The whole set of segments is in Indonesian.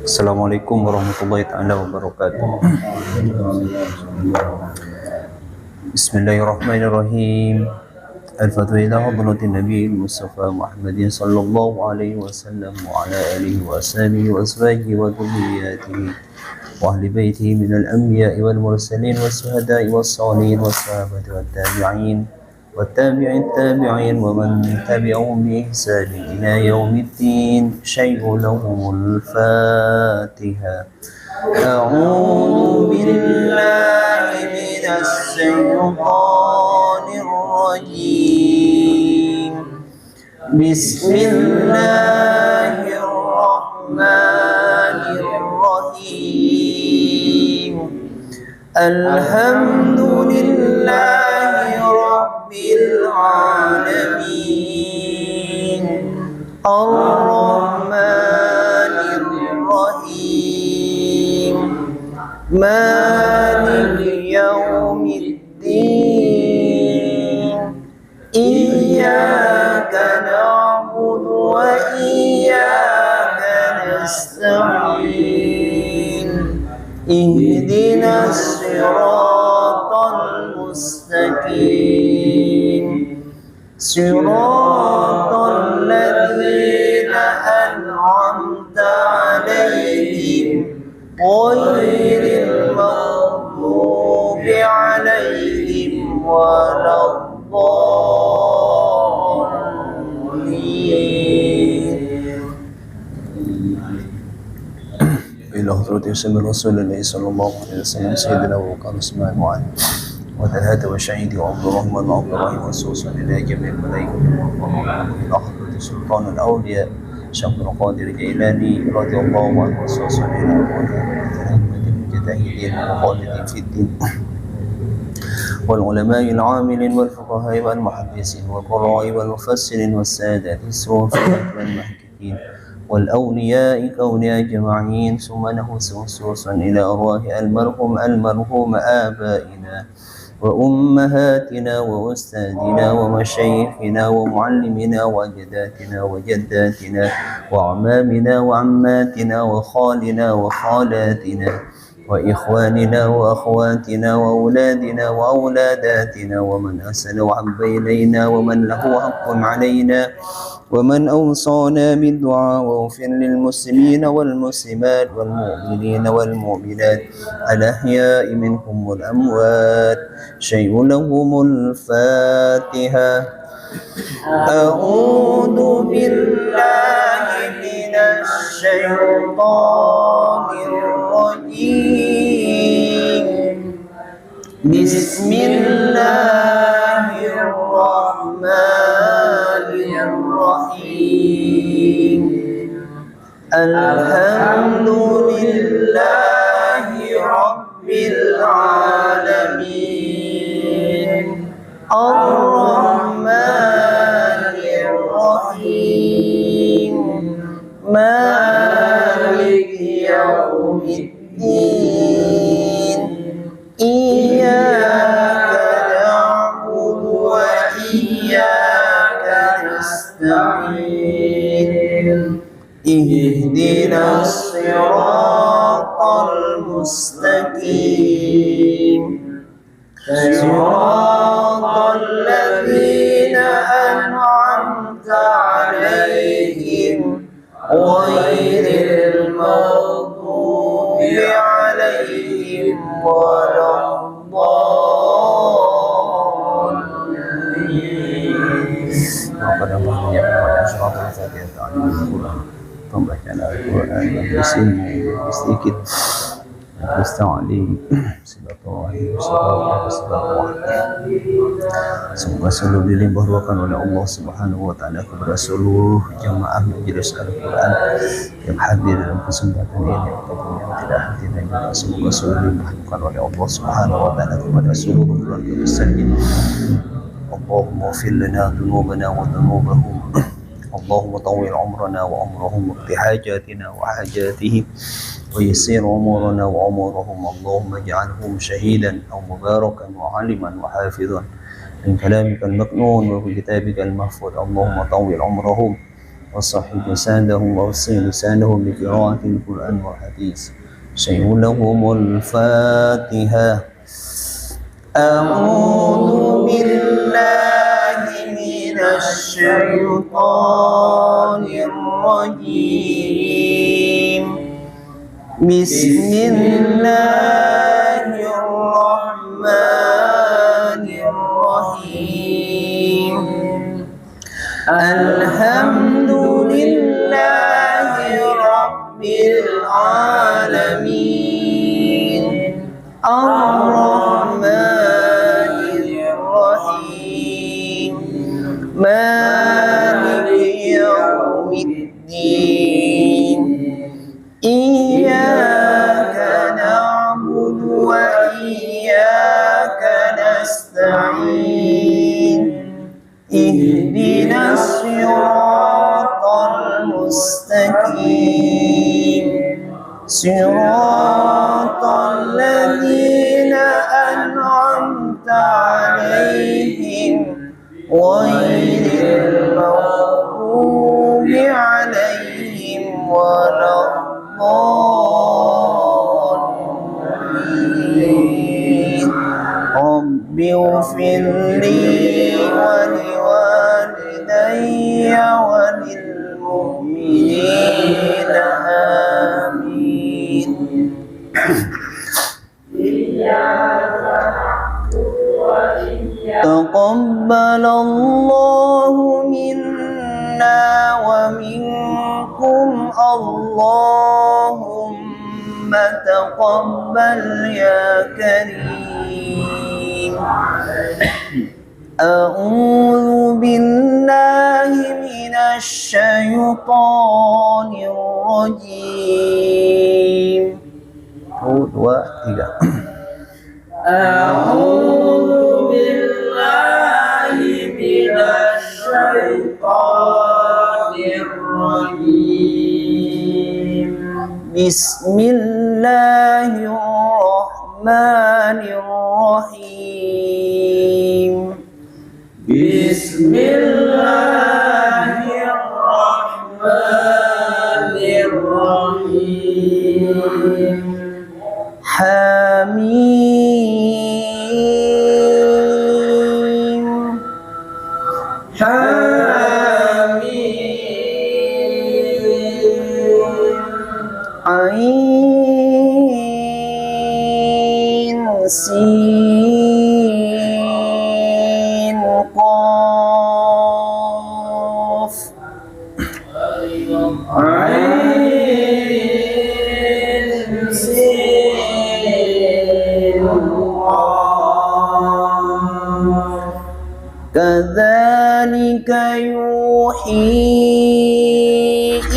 Assalamualaikum warahmatullahi taala wabarakatuh. Bismillahirrahmanirrahim. Al-Fatihah ila hadratin Nabi Mustafa Muhammadin sallallahu alaihi wasallam wa ala alihi wa ashabihi wa azwajihi wa dhurriyyatihi wa ahli baitihi minal anbiya'i wal mursalin was syuhada'i was shalihin was sahabati wat tabi'in والتابع التابعين ومن تبعهم بإحسان إلى يوم الدين. شيء لهم الفاتحة. أعوذ بالله من الشيطان الرجيم. بسم الله الرحمن الرحيم. الحمد لله رب العالمين الرحمن الرحيم مالك يوم الدين. إياك نعبد وإياك نستعين. اهدنا الصراط المستقيم صراط الذين أنعمت عليهم غير المغضوب عليهم ولا الضالين. إلى حضرة سيدنا رسول الله صلى الله عليه وسلم سيدنا وقال اسماء معاذ وثلاثة وشهيد وعبد الرحمن وعبد الرحيم وسوس إلى جميع الملائكة والروح إلى حضرة سلطان الأولياء شيخ القادر الجيلاني رضي الله عنه وسوس إلى المجتهدين والمخالدين في الدين والعلماء العاملين والفقهاء والمحدثين والقراء والمفسرين والسادات الصوفية والمحدثين والأولياء كونها أجمعين. ثم نحوس خصوصا إلى أرواح المرحوم آبائنا وأمهاتنا وأستاذنا ومشايخنا ومعلمنا وأجدادنا وجداتنا وأعمامنا وعماتنا وخالنا وخالاتنا وإخواننا وأخواتنا وأولادنا وأولاداتنا ومن أحسن وحب إلينا ومن له حق علينا ومن أوصانا بالدعاء. واغفر للمسلمين والمسلمات والمؤمنين والمؤمنات الأحياء منهم والأموات. شيء لهم الفاتحة. أعوذ بالله من الشيطان الرجيم. بسم الله الرحمن الرحيم. الحمد لله رب العالمين الرحمن الرحيم مالك يوم الدين. إياك نعبد وإياك نستعين. اهدنا الصراط المستقيم صراط الذين أنعمت عليهم غير المغضوب عليهم ولا الضالين. وقد أمرنا بأن أشرف الفاتحة عن القرآن pembacaan Al-Quran yang sedikit musta'ali silaturahim semoga selalu dilimpahkan oleh Allah Subhanahu wa taala kepada seluruh jamaah majelis Al-Quran yang hadir dalam kesempatan ini ataupun yang tidak hadir, dan juga semoga selalu dilimpahkan oleh Allah Subhanahu wa taala kepada seluruh keluarga besarnya. Allahumma ighfir lana dhunubana wa dhunubahum. اللهم طول عمرنا وعمرهم واقض حاجاتنا وحاجاتهم ويسر أمورنا وأمورهم. اللهم اجعلهم شهيدا أو مباركا وعالما وحافظا من كلامك المكنون وفي كتابك المحفوظ. اللهم طول عمرهم وصحح لسانهم ووسع لسانهم بقراءة القرآن والحديث. شيء لهم الفاتحة. أعوذ بالله من الشيطان الرجيم. بسم الله الرحمن الرحيم. الحمد لله رب العالمين. الرحمن الرحيم. مالك يوم الدين. إياك نعبد وإياك نستعين. اهدنا الصراط المستقيم. صراط الذين أنعمت عليهم غير المغضوب عليهم ولا الضالين. رب اغفر لي ولوالدي وللمؤمنين آمين. تقبل الله منا ومنكم. اللهم تقبل يا كريم. أعوذ بالله من الشيطان الرجيم. 1, 2, 3. أعوذ بالله من الشيطان الرجيم. بسم الله الرحمن الرحيم. بسم الله الرحمن الرحيم. حميم. عين سين قاف. عين سين قاف. كذلك يوحي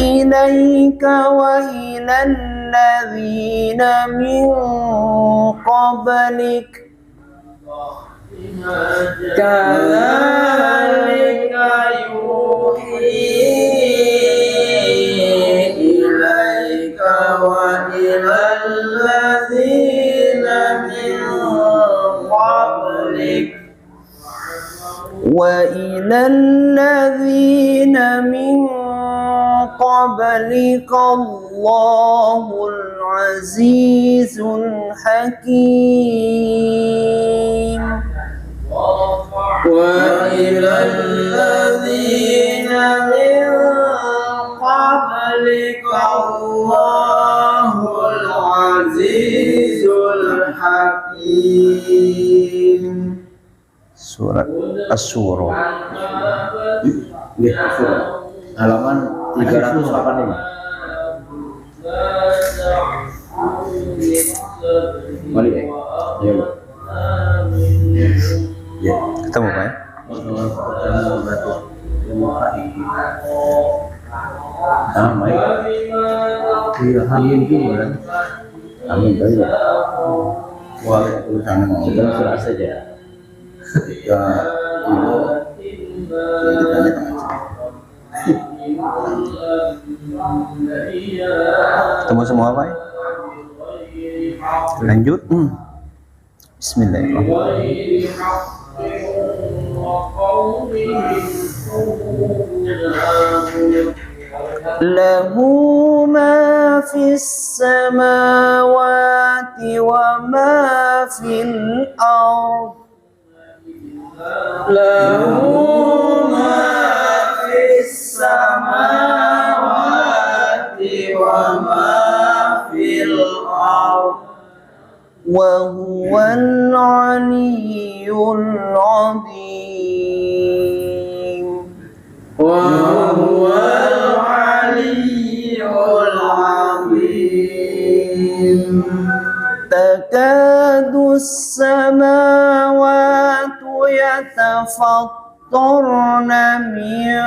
إليك وإلى الذين من قبلك. كذلك يوحي إليك وإلى الذين من قبلك. وإلى الذين من قبلك الله العزيز الحكيم. وإلى الذين من قبلك الله العزيز الحكيم. Surat Asy-Syura. Halaman 385. Balik ya? Ya. Ya, ketemu Pak ya? Amin. Iya, amin juga. Amin juga. Waalaikumsalam. Kita surah saja. Ya, ketemu semua Pak ya? Lanjut. Bismillahirrahmanirrahim. له ما في السماوات وما في الأرض له ما في السماوات وما في الأرض وهو العلي العظيم وهو العلي العظيم تكاد السماوات يتفطرن من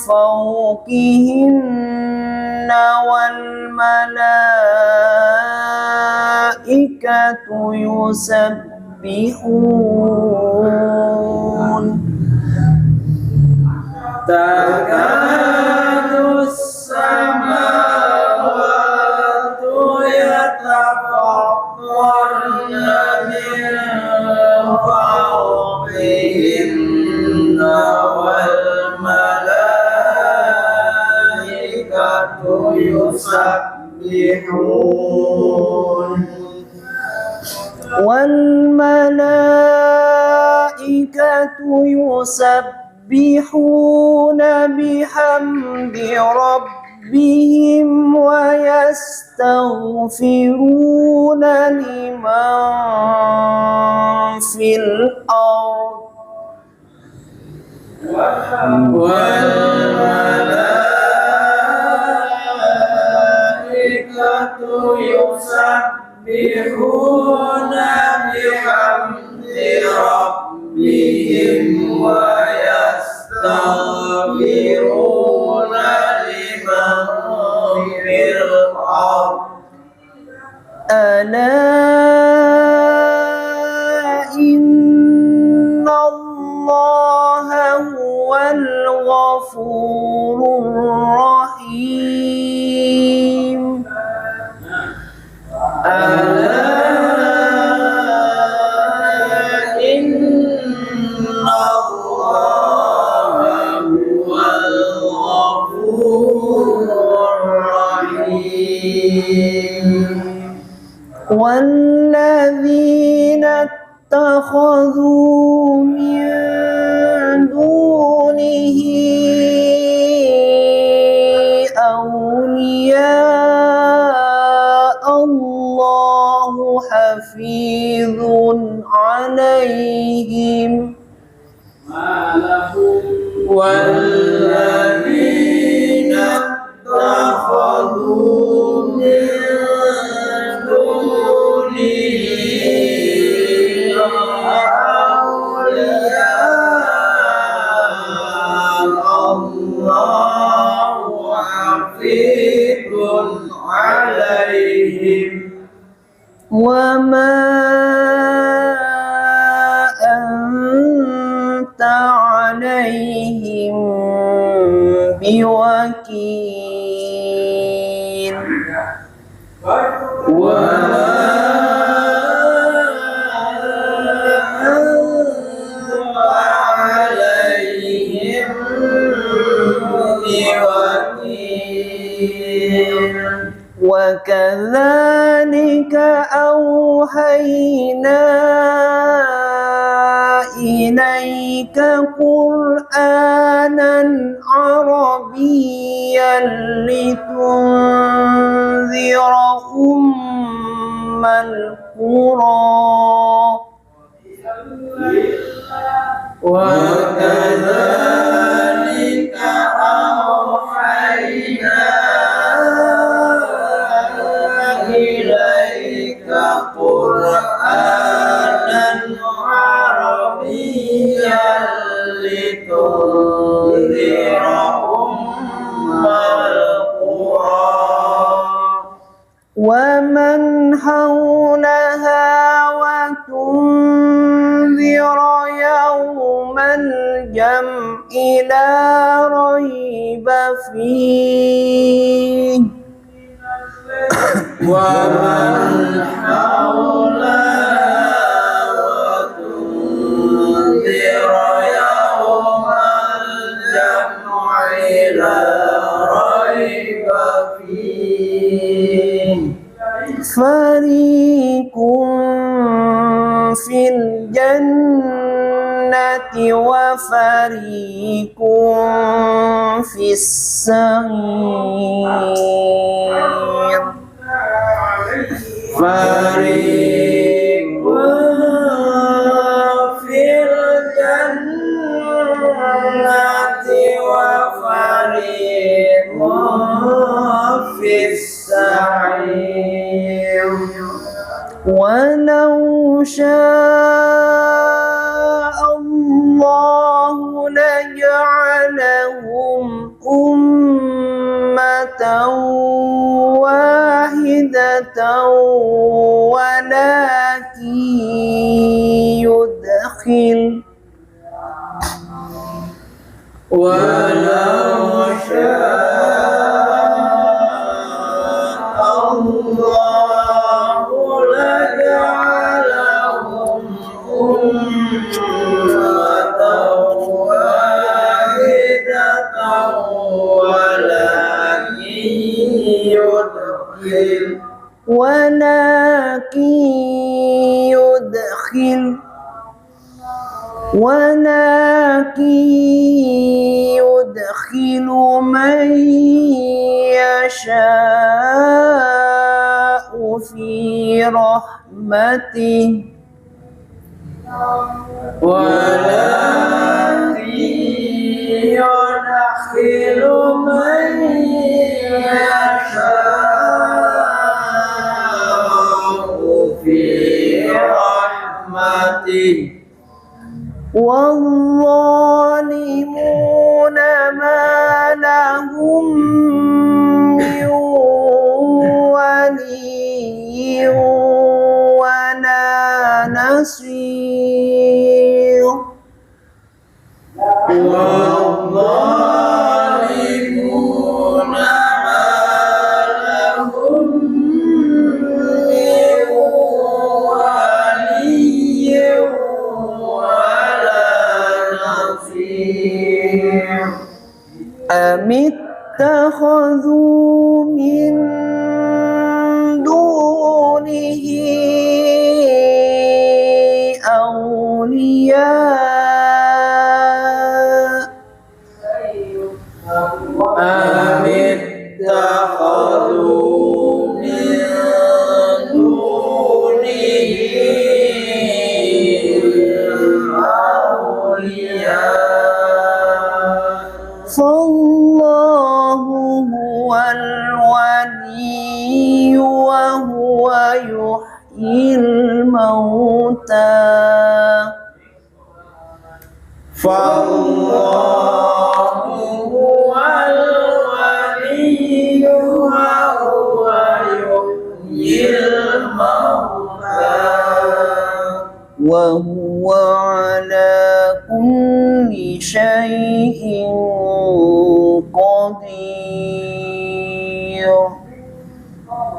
فوقهن والملائكة يسبحون تكاد السماوات يتفطرن من فوقهن والملائكة يسبحون يسبحون بحمد ربهم ويستغفرون لمن في الأرض والملائكة يسبحون بحمد ربهم ويستغفرون لمن في الأرض ألا إن الله هو الغفور الرحيم ألا إن الله هو الغفور الرحيم والذين اتخذوا من دونه أولياء الله حفيظ عليهم والذين اتخذوا من دونه الله حفيظ عليهم وما أنت عليهم بوكيل وما وكذلك أوحينا إليك قرآنا عربيا لتنذر أم القرى وكذلك أوحينا إليك قرآنا عربيا لتنذر أم القرى ومن حولها وتنذر يوم الجمع لا ريب فيه ومن حولها وتنذر يوم الجمع لا فريق في الجنة وفريق في السعير فريق في الجنة وفريق في السعير ولو شاء الله لجعلهم أمة واحدة ولكن يدخل ولو شاء الله لجعلهم أمة واحدة ولكن يدخل من يشاء في رحمته ولكن يدخل من يشاء في رحمته والظالمون ما لهم من ولي ولا نصير والظالمون ما لهم من ولي أم اتخذوا من دونه أولياء أم اتخذوا من دونه أولياء فالله هو الولي وهو يحيي الموتى فالله هو الولي وهو يحيي الموتى وهو على كل شيء قدير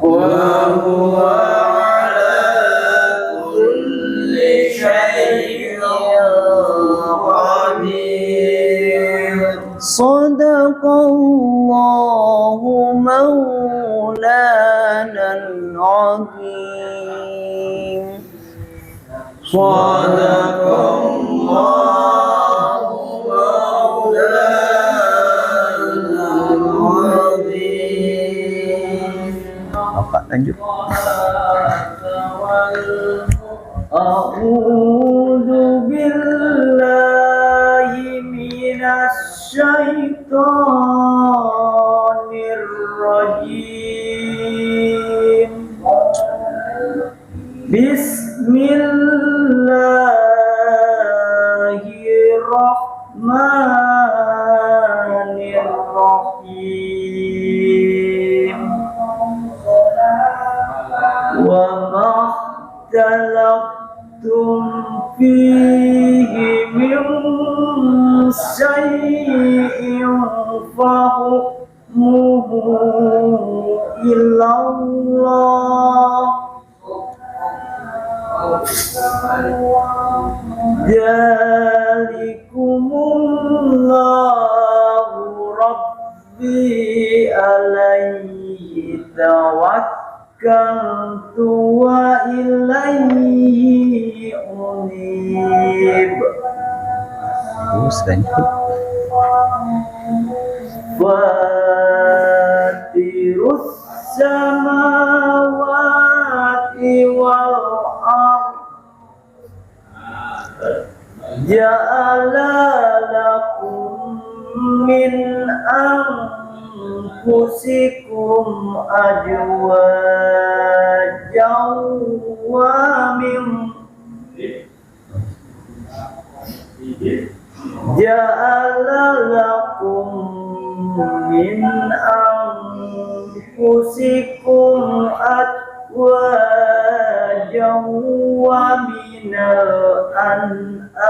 وهو على كل شيء قدير صدق الله مولانا العظيم صدق الله مولانا العظيم. Bapak lanjut. A'udzu billahi minasy syaithanir rajim. Bismillahirrahmanirrahim. Wa makhtalaftum fihi min syai'in fahukmuhu ilallah. Dzalikumullahu rabbi alaihi tawakkaltu tawakkaltu wa ilaihi unib. Lanjut. Fatirus samawati wal ardh ja'ala lakum min anfusikum azwajan wa min ja'ala lakum min anfusikum azwajan wa minal an'ami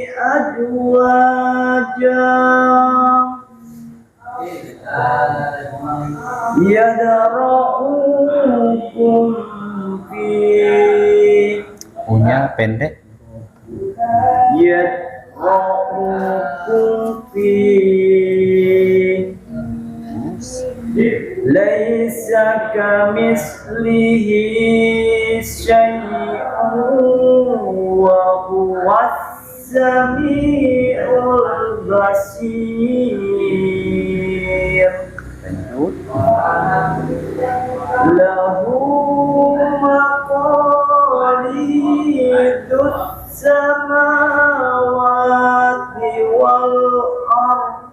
azwajan yadra'ukum fi Punya pendek. yadra'ukum fi laisa kamislihi syai'un wa huwas sami'ul basir. Lanjut. Lahu maqalidus samawati wal ardh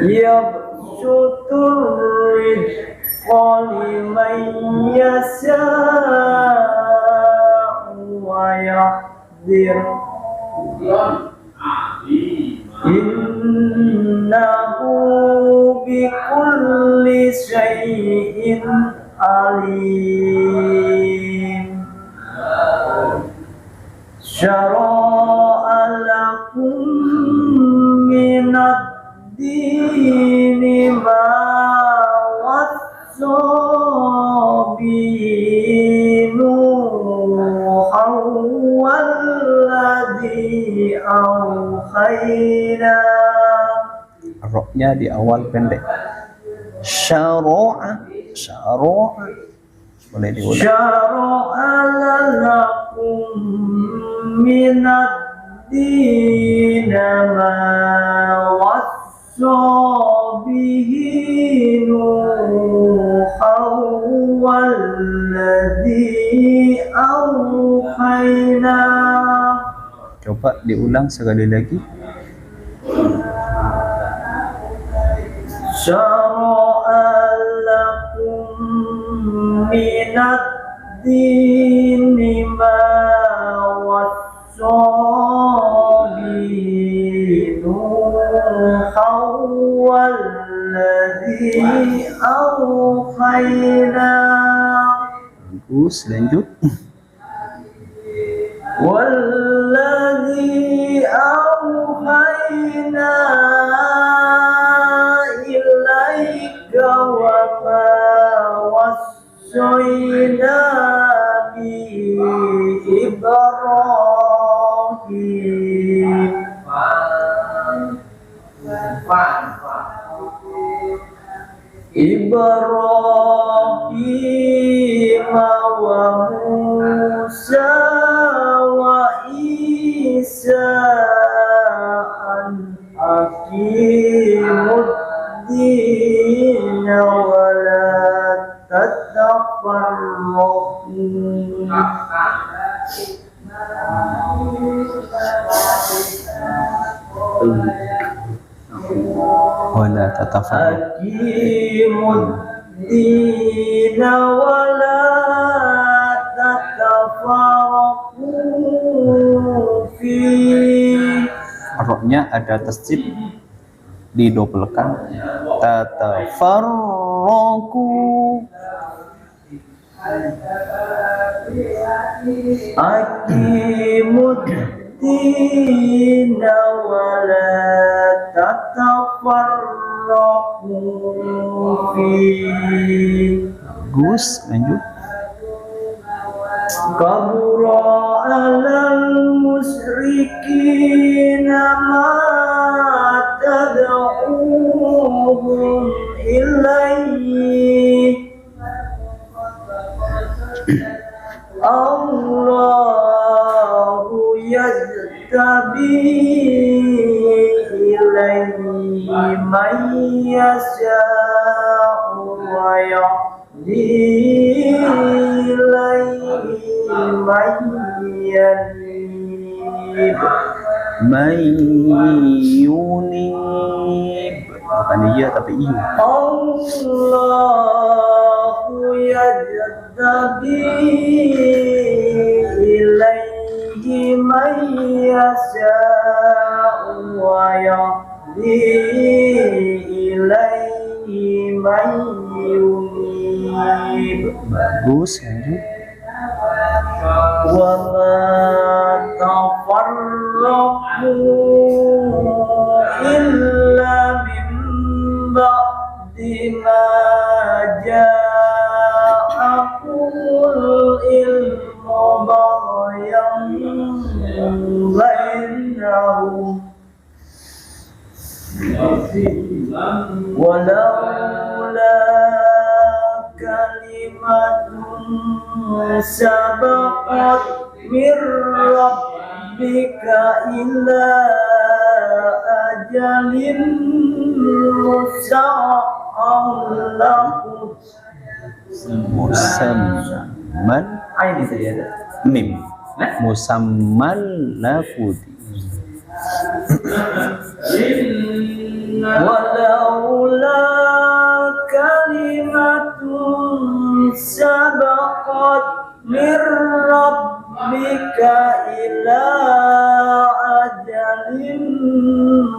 yabsutur rizqa liman yasha'u wa yaqdir innahu bikulli syai'in alim. Syara'a lakum minad dini ma wassa bihi Nuhan walladzi awhayna. Roknya di awal pendek. Syara'a. Boleh diulang. Syara'a lakum minad dini ma wassa bihi Nuhan walladzi awhayna. Coba diulang sekali lagi. Syara'a lakum minad dini ma wassa bihi Nuhan walladzi awhayna. Bagus, lanjut. Walladzi awhayna ilaika wa ma wassayna bi Ibrahim wa Musa wa Isa an aqimud dina wa la tatafarraqu. Wala tatafarraqu. Aqimud dina wa la tatafarraqu fi. Roknya ada tasdid didobelkan. Tatafarraqu. Aqimud dina wa la tatafarraqu fi. Bagus, lanjut. Kabura alal musyrikina ma tad'uhum ilaihi Allahu yajtabi ilaihi man yasha'u wa yahdi ilaihi man yanib. Man yunib, bukan iya tapi iya. Allahu yajtabi ilaihi man yasha'u wa yahdi ilaihi man yunib. Bagus, lanjut. Wa ma tafarraqu illa min ba'di ma ja'akumul ilmu baghyan bainahum walaula kalimatun sabaqat min rabbika ila ajalin Musamman Ain bisa dia. mim musamman lafudi Walaula kalimatun sabaqat min rabbika ila ajalin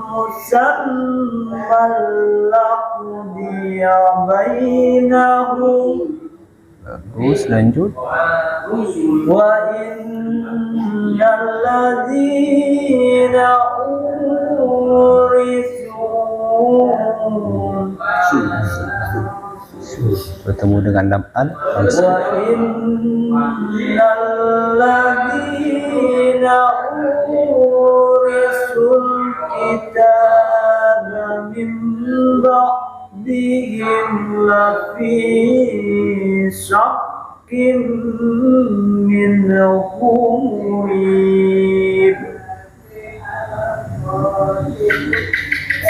musamman laqudiya bainahum. bagus, lanjut. Wa innal ladzina bertemu dengan lam al wa innal ladzina urisul kitaba min ba'dihim lafi syakkim minhu murib.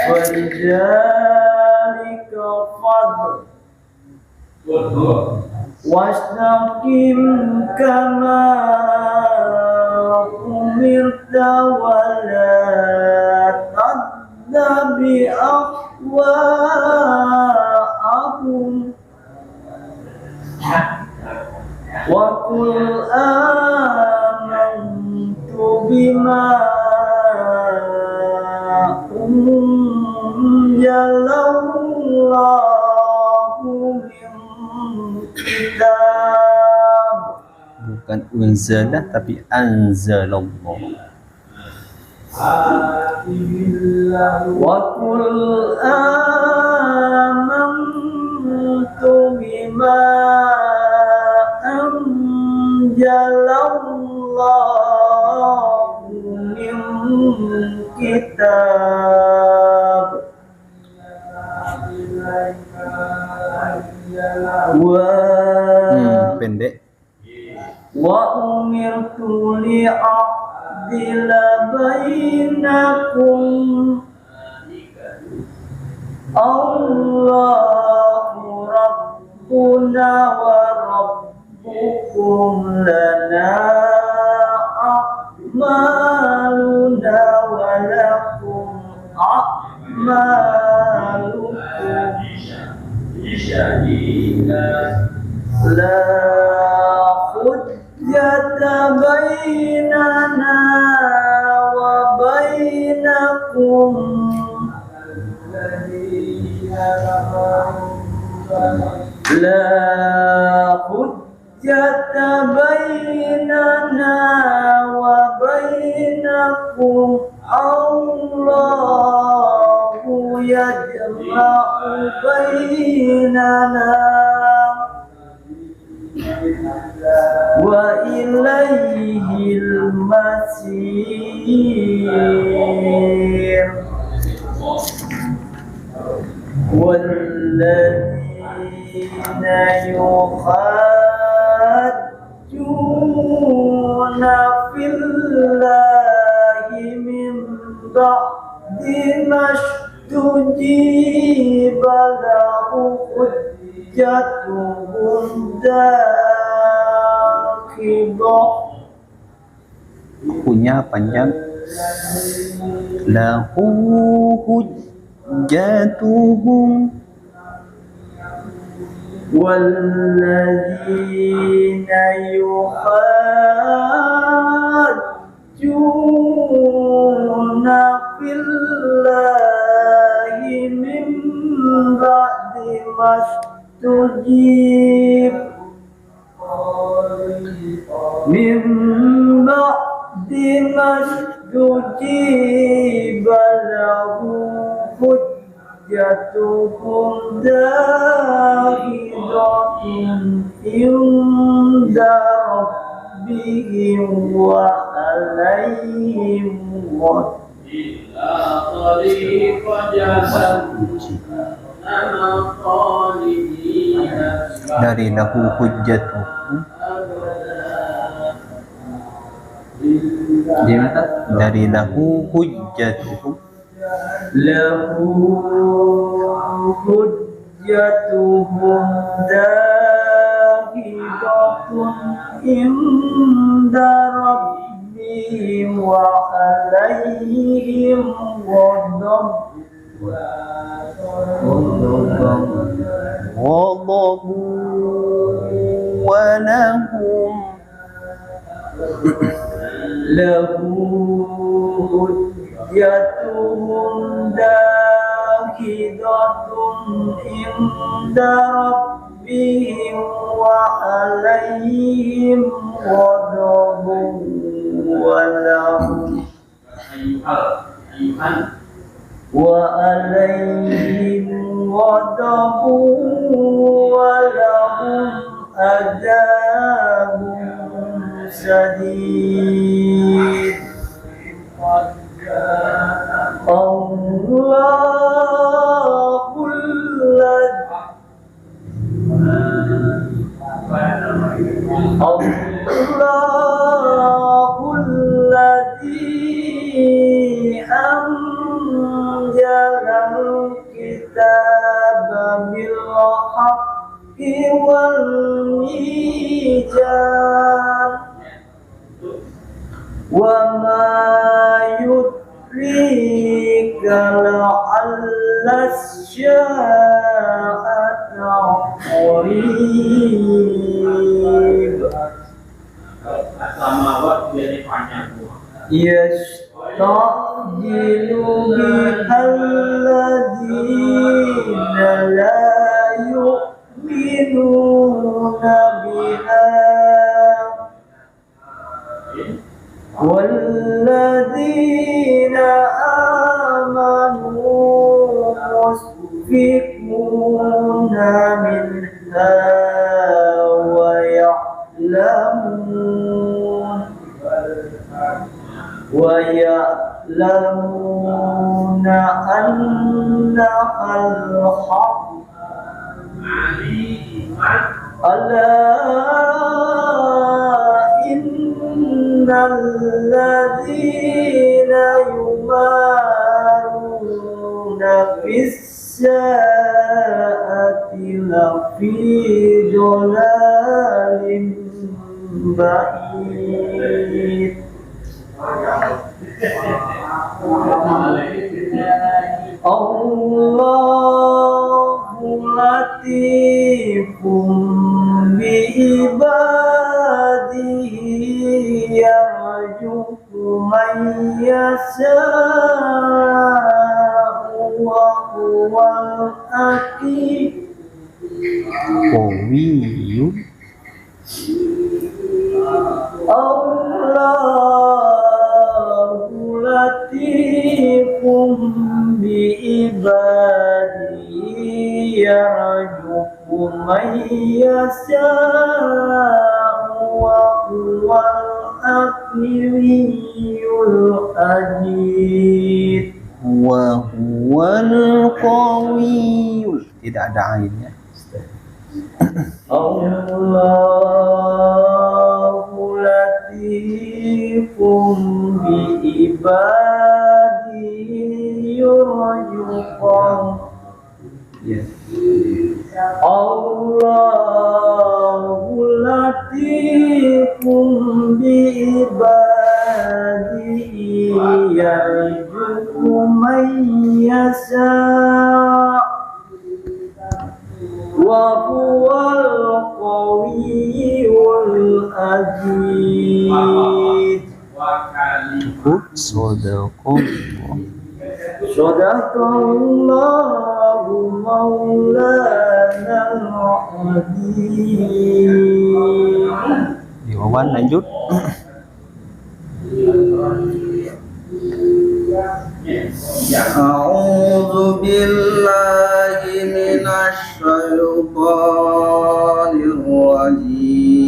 Walidhalika fadl wastaqim kama umirta wala tattabi ahwa'ahum wa qul amantu bima unzalallahu min kitab. bukan unzalah tapi anzalallah. Wa qul amantu bima anzalallahu min kitab Pendek. wa umirtu li'adila bainakum Allahu rabbuna wa rabbukum lana a'maluna wa lakum a'malukum la hujjata bainana wa bainakum la hujjata bainana wa bainakum Allahu yajma'u bainana wa ilaihil masir. والذين يخادعون استجيب له حجتهم داحضة Punya panjang. Lahu hujjatuhum. والذين يحاجون في الله من بعد ما استجيب له حجتهم داحضة عند ربهم وعليهم غضب Dari lahu hujjatuhum. Dari lahu hujjatuhum. له حجتهم داحضة عند ربهم وعليهم غضب ولهم له حجتهم داحضة عند ربهم وعليهم غضب ولهم عذاب شديد الله الذي أنزل الكتاب بالحق والميزان وما يدريك لعل الساعة قريب يستعجل بها الذين لا يؤمنون بها والذين آمنوا مشفقون منها ويعلمون أنها الحق ألا إن الذين يمارون في الساعة لفي ضلال بعيد الله لطيف بعباده يرزق من يشاء وهو الحكيم الله لطيف بعباده يرزق من يشاء وهو الحكيم الحكيم وهو القوي. Tidak ada ainnya. Allahu latifum bi ibadihi هو القوي العزيز. Cukup. Sadaqallah. Sadaqallahu maulana al-azim. Iwan lanjut. A'udzu billahi minasy syaithanir rajim.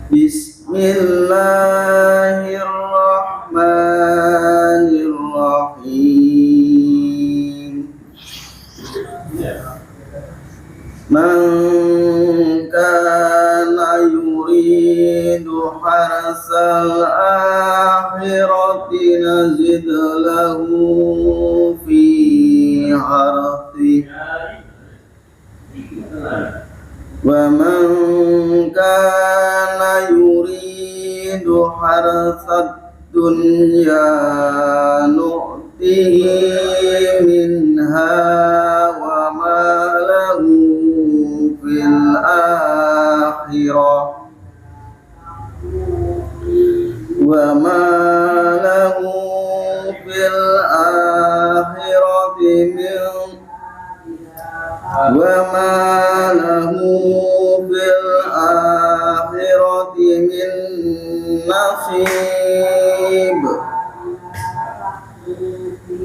Bismillahirrahmanirrahim. Man kana yuridu harsal akhirati nazid lahu fi harthihi wa man kana yuridu harsad dunya nu'tihi minha wa ma lahu fil akhirah wa ma lahu fil akhirati min وما له بالآخرة من نصيب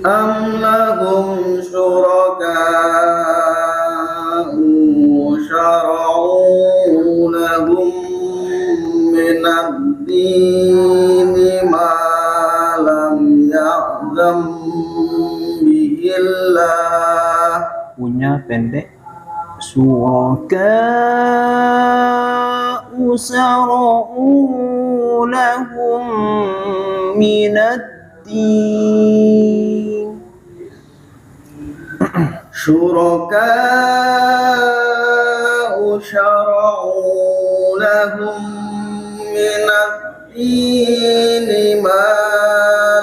أم لهم شركاء شرعوا لهم من الدين ما لم يأذن به الله. Punya pendek. Syuraka'u sara'u lahum minad-din. Syuraka'u syara'u lahum minad-din ma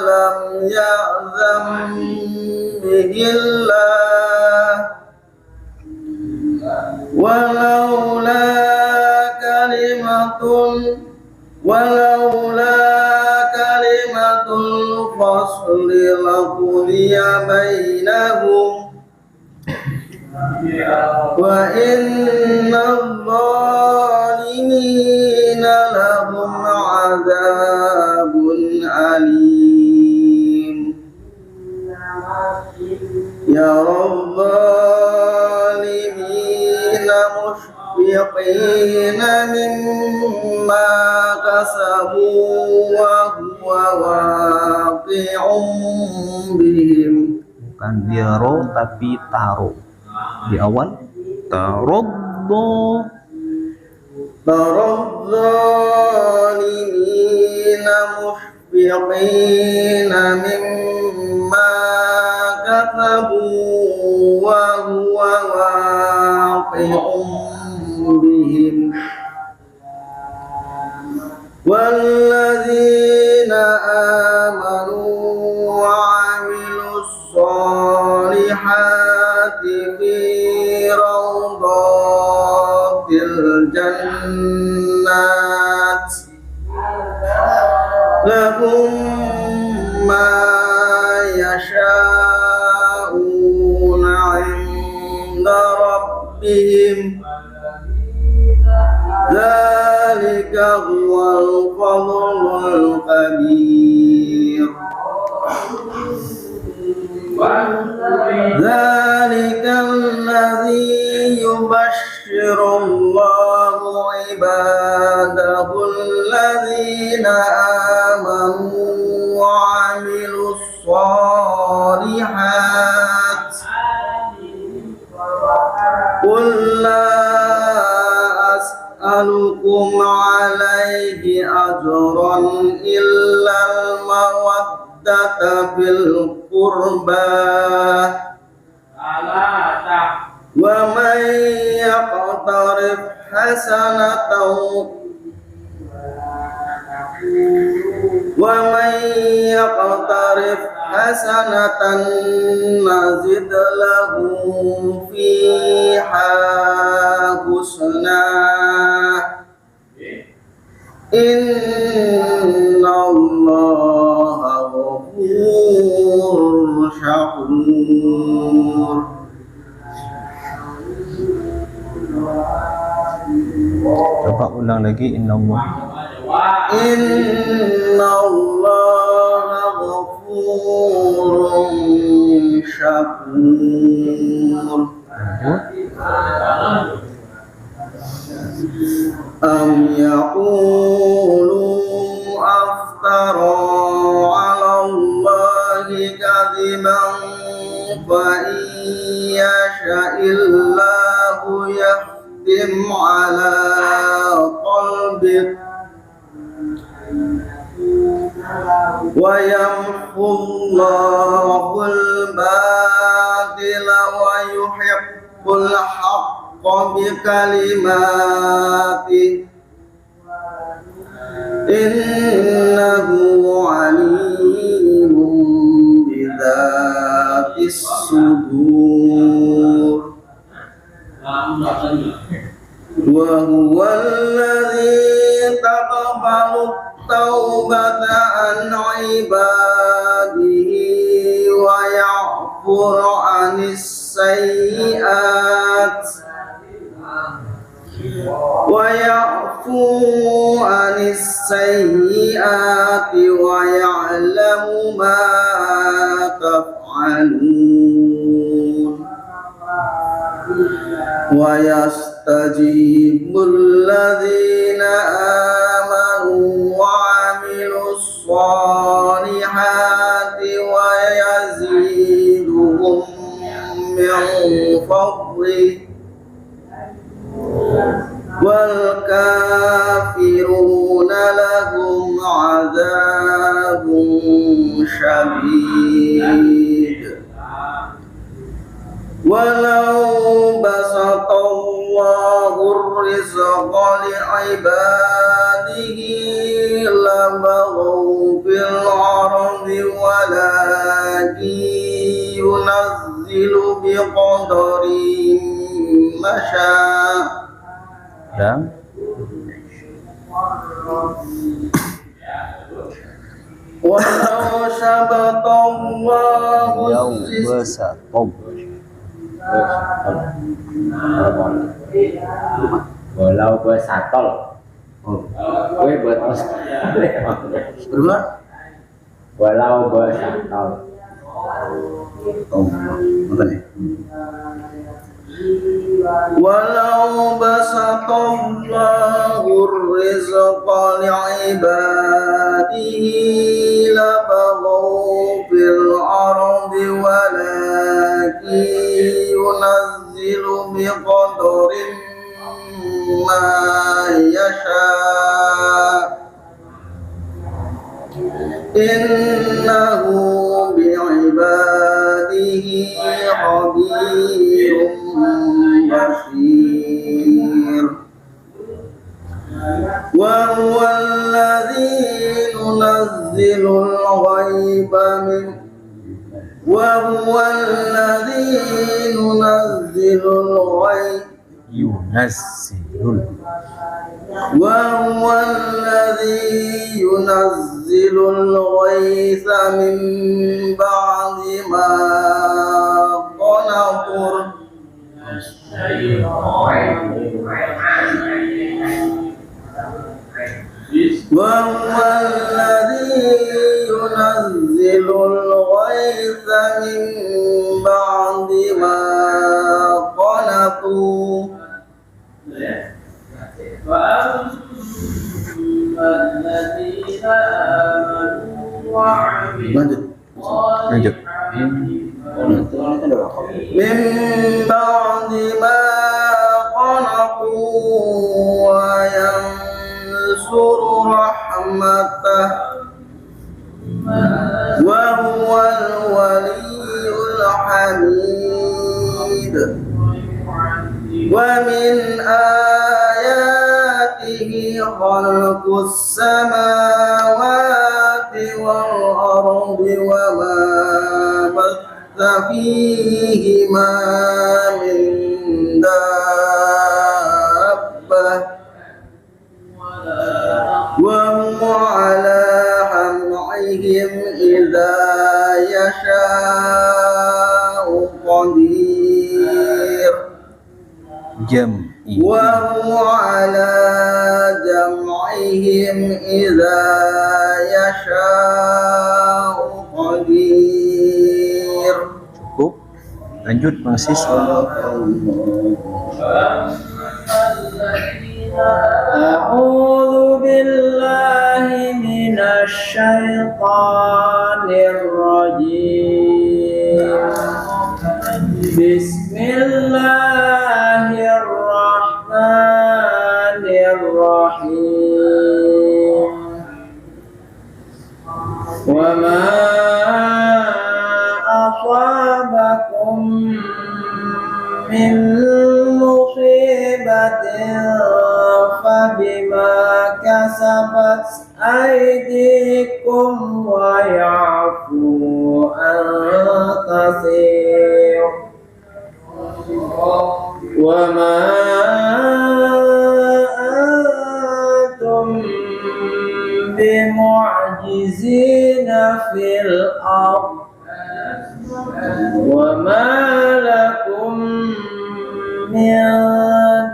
lam ya'zam bihillah. ولولا كلمة الفصل لقضي بينهم وإن الظالمين لهم عذاب أليم. يرى الظالمين مشفقين مما كسبوا وهو واقع بهم. Bukan biaro tapi taro. Di awal taroddo. ترى الظالمين مشفقين مما كسبوا وهو واقع بهم والذين آمنوا وعملوا الصالحات في روضات الجنات لهم ما يشاءون عند ربهم ذلك هو الفضل الكبير. ذلك الذي يبشر الله عباده الذين آمنوا وعملوا الصالحات قل لا أسألكم عليه أجرا إلا المودة في القربى ومن يقترف hasanatan nazid lahu fiha husna inna allaha ghafurur syakur. Coba ulang lagi, Innallaha ghafurun syakur. Am yaqulu aftara 'ala Allahi kadziban fa yasha'illahu yahdim 'ala qalbik wa yamhullahu al-batila wa yuhibbul haqqa bi kalimatihi innahu alimun bi dhatis sudur wa huwa alladhi taqabbalu taubata an ibadihi wa ya'furu anis sayyi'at wa ya'fu anis sayyi'ati wa ya'lamu ma taf'alun wa yastajibul ladzina amanu wa 'amilus solihati wa yaziduhum min fadlihi wal kafiruna lahum 'adzabun syadid. Walau basatallahu rizqa li'ibadihi labaghaw fil ardi walakin yunazzilu biqadarin masya'. Dan walau syabatallahu walau besatol. Gue buat mas. Walau besatol. Walau basatallahu rizqa li'ibadihi labaghaw fil ardi walakin yunazzilu biqadarin ma yasha' innahu bi'ibadihi khabirun basir. Wa huwa alladhi yunazzilul ghaiba min wa huwa alladhi yunazzilul ghaiba yunazzilul وهو الذي ينزل الغيث من بعد ما قنطوا وهو الذي ينزل الغيث من بعد ما قنطوا الذين آمنوا وعملوا من بعد ما قنطوا وينصر رحمته وهو الولي الحميد. ومن آياته خلق السماوات والأرض وما فيهما من دابة وهو على جمعهم إذا يشاء قدير jam'i وهو على جمعهم إذا يشاء قدير. cukup. Lanjut mahasiswa. أعوذ بالله من الشيطان الرجيم. بسم الله الرحمن الرحيم. وما أصابكم من مصيبة فبما كسبت أيديكم ويعفو عن كثير. وما أنتم بمعجزين في الأرض وما لكم من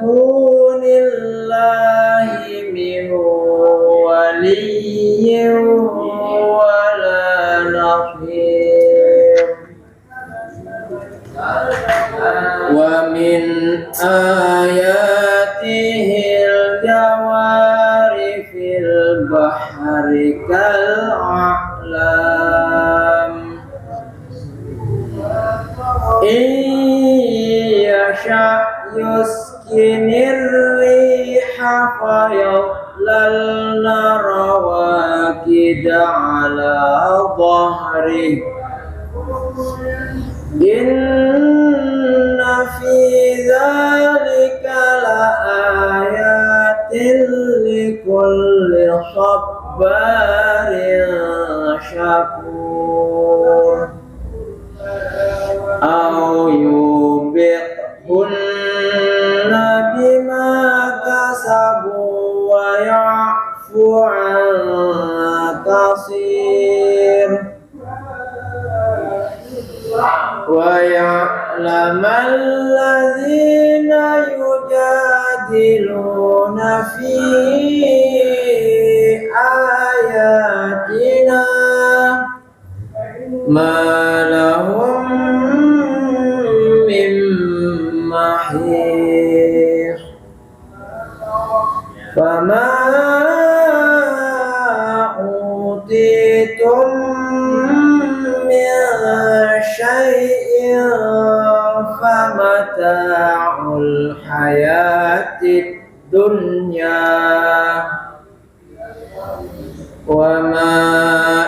دون الله من ولي ولا نصير. ومن آياته الجوار في البحر كالأعلام إن يشأ يسكن الريح فيظللن رواكد على ظهره إن في ذلك لآيات لكل صبار شكور. أو يوبقهن بما كسبوا ويعفو عن كثير. ويعلم الذين يجادلون في آياتنا ما لهم من محيص. فما أوتيتم من شيء فمتاع الحياة الدنيا وما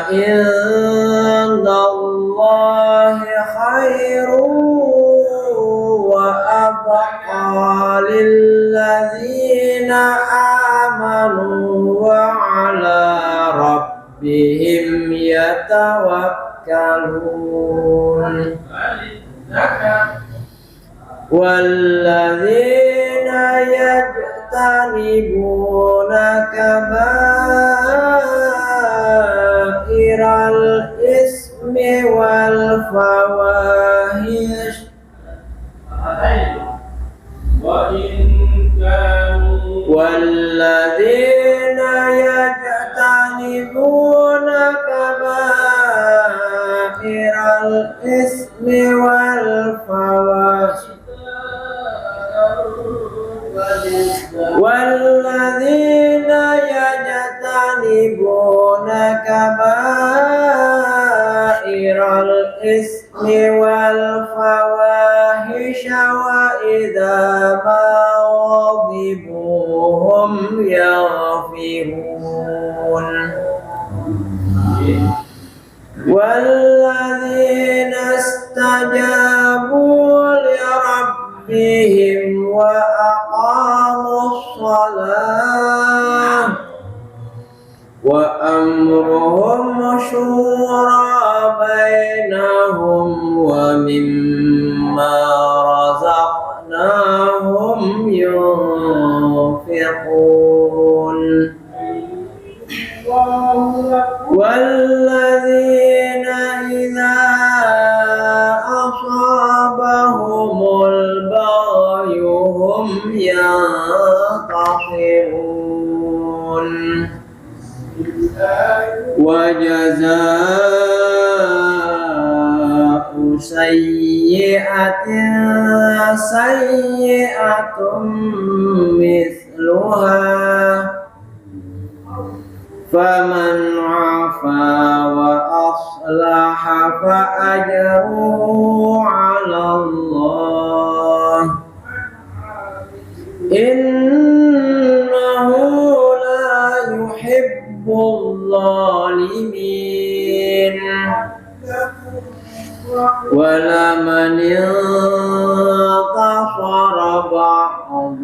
عند الله خير وأبقى للذين آمنوا وعلى ربهم يتوكلون. والذين يجتنبون كبائر الإثم والفواحش والذين يجتنبون كبائر الإثم والفواحش والذين يجتنبون كبائر الإثم والفواحش وإذا ما غضبوا هم يغفرون. والذين استجابوا لربهم وأقاموا الصلاة وأمرهم شورى بينهم هم ينفقون والذين إذا أصابهم البغي هم ينتصرون وجزاء سيئة سيئة مثلها فمن عفا وأصلح فأجره على الله إنه لا يحب الظالمين ولمن انتصر بعد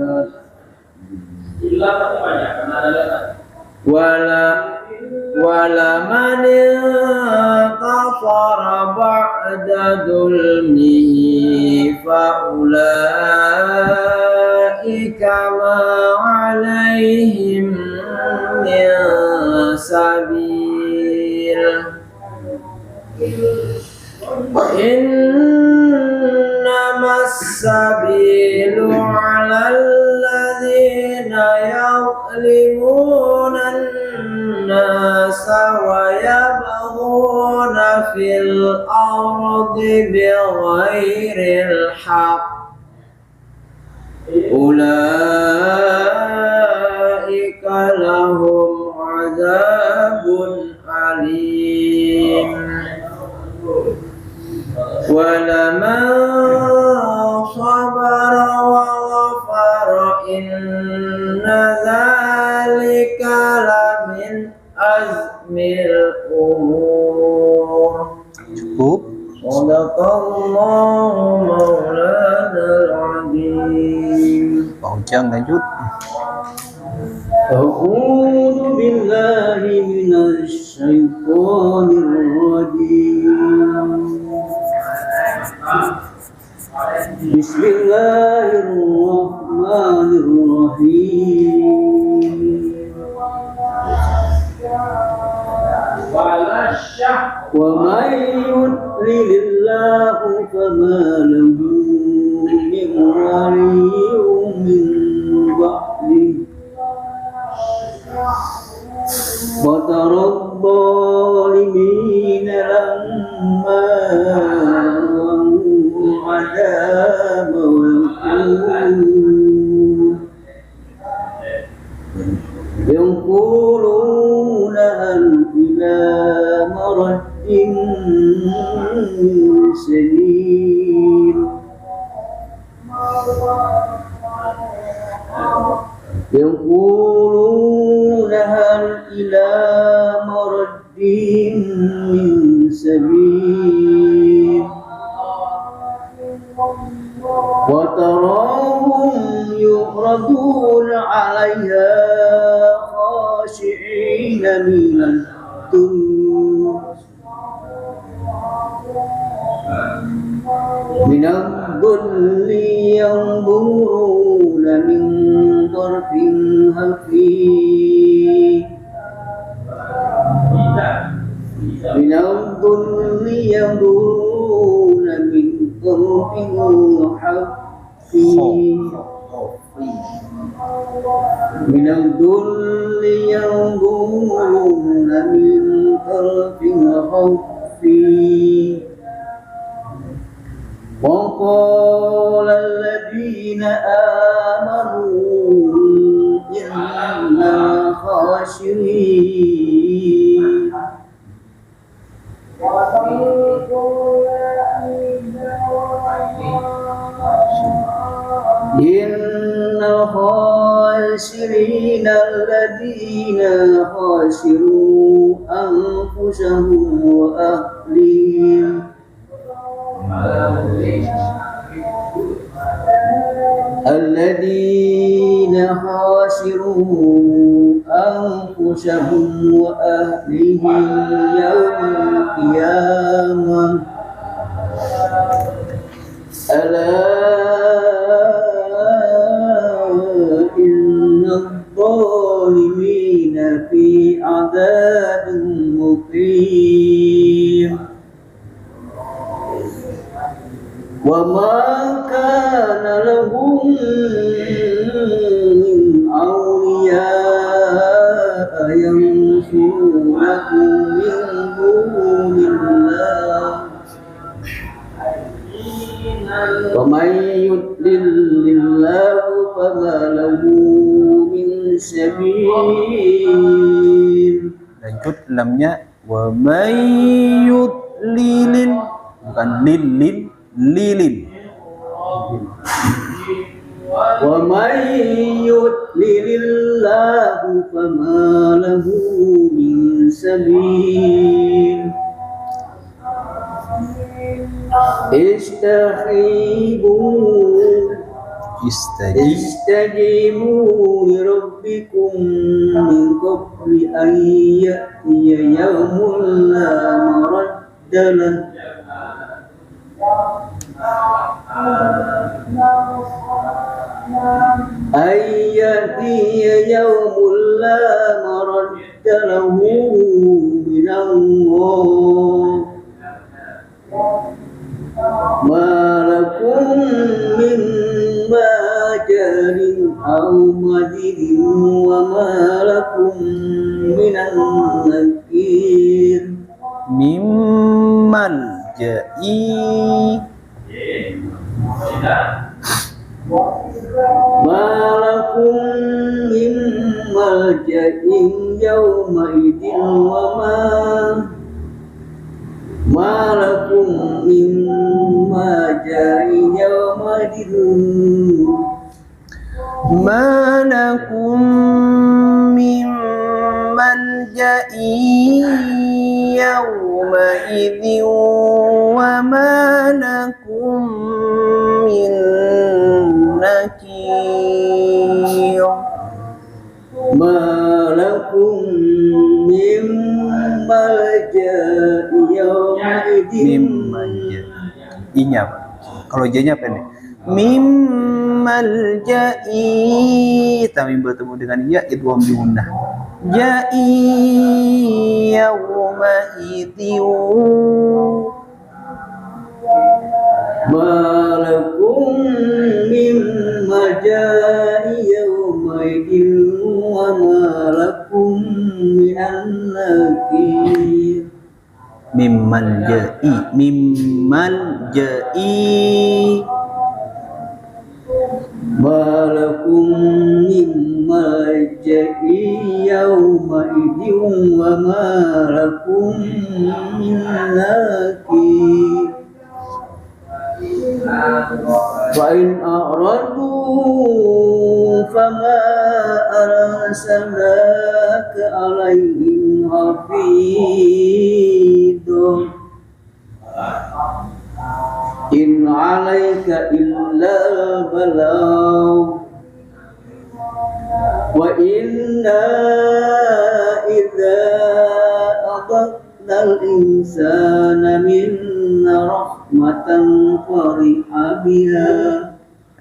ولمن انتصر بعد ظلمه فأولئك ما عليهم من سبيل إنما السبيل على الذين يظلمون الناس ويبغون في الأرض بغير الحق أولئك لهم عذاب أليم ولمن صبر وغفر إن ذلك لمن أزم الأمور Cukup. صدق الله مولانا العظيم. Pak Ujang lanjut. أعوذ بالله من الشيطان الرجيم بسم الله الرحمن الرحيم ومن يضلل الله فما له من ولي من بعده وترى الظالمين لما رأوا العذاب يقولون هل إلى مرد من سبيل يقولون هل إلى مرد من سبيل وتراهم يعرضون عليها خاشعين من الذل ينظرون من طرف خفي من الظل ينظرون من طرف خفي من الذل ينظرون من طرف خفي وقال الذين آمنوا إنا خاسرين إن الخاسرين الذين خسروا أنفسهم وأهليهم الذين خسروا أنفسهم وأهليهم يوم القيامة ألا من أولياء ينصرونكم من دون الله ومن يضلل الله فما له من سبيل. Lanjut lamnya wa may yudlilin, bukan lilin, lilin. ومن يضلل الله فما له من سبيل. استجيبوا لربكم من قبل أن يأتي يوم لا مرد له أن يأتي يوم لا مرد له من الله ما لكم من ماجر أو مدد وما لكم من النكير. Mimman ja'i, ما لكم من ملجأ يومئذ ما لكم من ملجأ يومئذ ma lakum min malja'i yawma idzin wa ma lakum min nakir. ما لكم من ملجأ يومئذ Mimman ja'i, inya Pak. Kalau j-nya pendek. Mimmal ja'i, tamim bertemu dengan ya idgham di gunnah. Ja'i yawma idin. ما لكم من ملجأ يومئذ وما لكم من النكير. Mimmal ja'i, mimmal ja'i. ما لكم من ملجأ يومئذ وما لكم من نكير. وإن أعرضوا فما أرسلناك عليهم حفيظ إن عليك إلا البلاغ وإنا إذا أذقنا الإنسان منا رحمة فرح بها.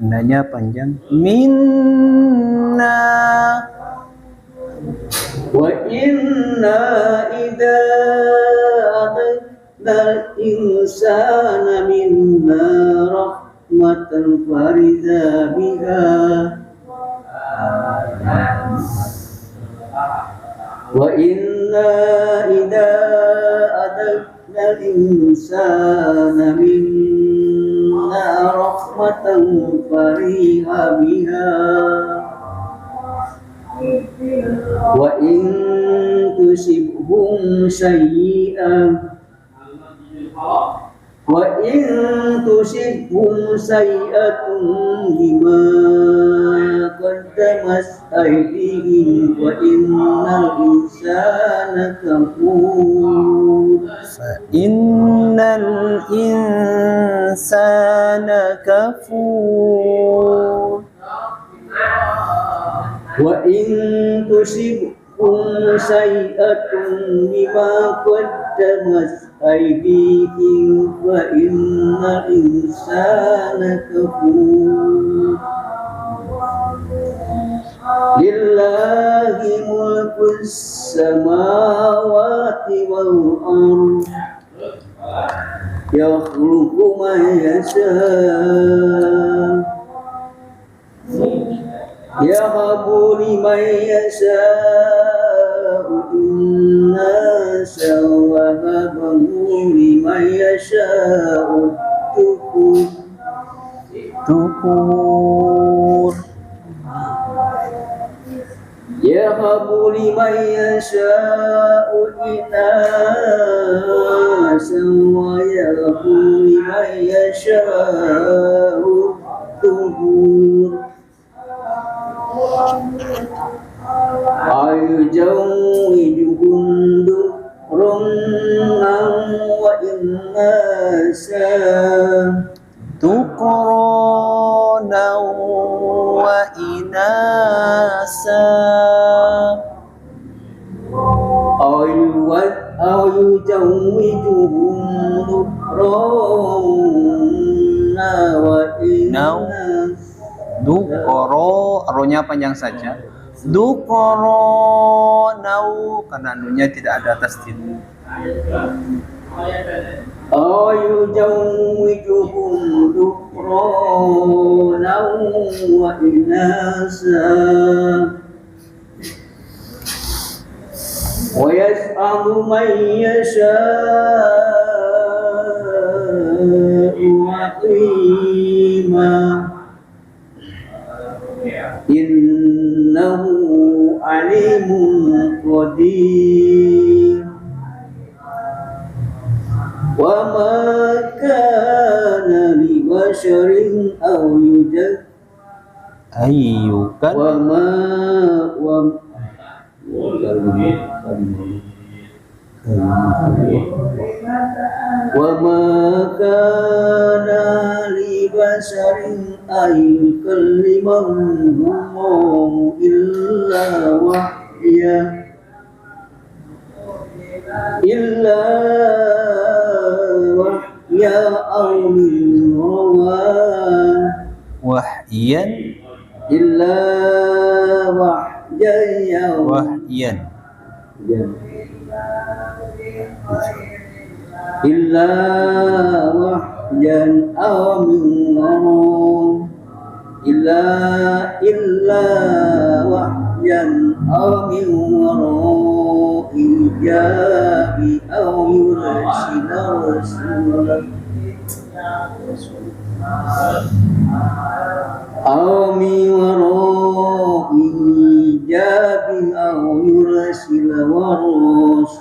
Nanya panjang. Minna. وإنا إذا أذقنا الإنسان منا رحمة فرح بها وإنا إذا أذقنا الإنسان منا رحمة فرح بها وإن تصبهم سيئة بما قدمت أيديهم فإن الإنسان كفور. Innal insana kafur. وإن تصبهم سيئة بما قدمت أيديهم فإن الإنسان كفور. لله ملك السماوات والأرض يخلق ما يشاء yahabu liman yasha'u innasa wa habahu liman yasha'u tukur yahabu liman yasha'u inasa wa yahabu liman yasha'u tuhur ayujawwijuhum durran wa inasa tukrona wa inasa ayujawwijuhum durran wa inasa dukoro ronya panjang saja dukoro nau karena nunya tidak ada tasdid ayujawwijuhum durran wa inasa wa yas'alu man yasha'u aqima innahu alimun qadir wa ma kana li basharin aw yujad ayyukan wa ma kana li basharin ay yukallimahu illa wahya aw min wahyan illa wahyan wahyan illa wahyan aw min illa wahyan aw min ijabi aw yursila rasulah aw min ijabi aw yursila waros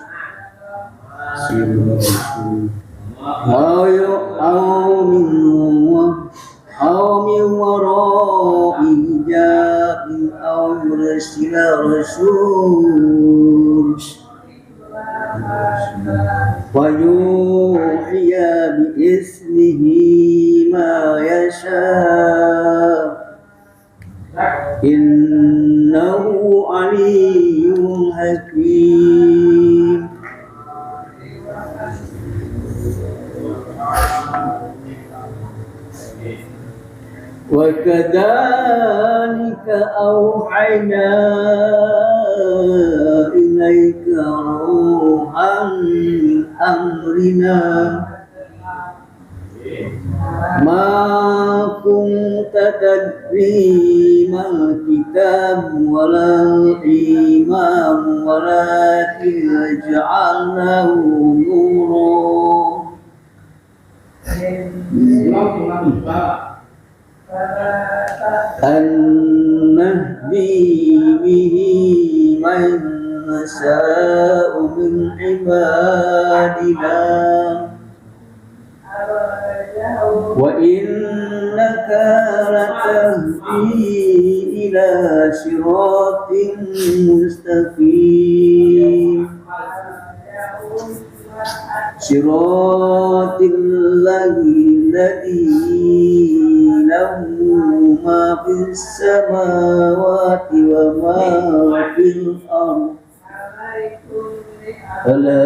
aw min wara'i hijabin aw yursila rasul wa yuhya bi ismihi ma yasha innahu aliyyun hakim وكذلك أوحينا إليك روحا من أمرنا ما كنت تدري ما الكتاب ولا الإيمان ولكن جعلناه نورا أن نهدي به من نشاء من عبادنا وإنك لتهدي إلى صراط مستقيم صراط الله الذي له ما في السماوات وما في الأرض ألا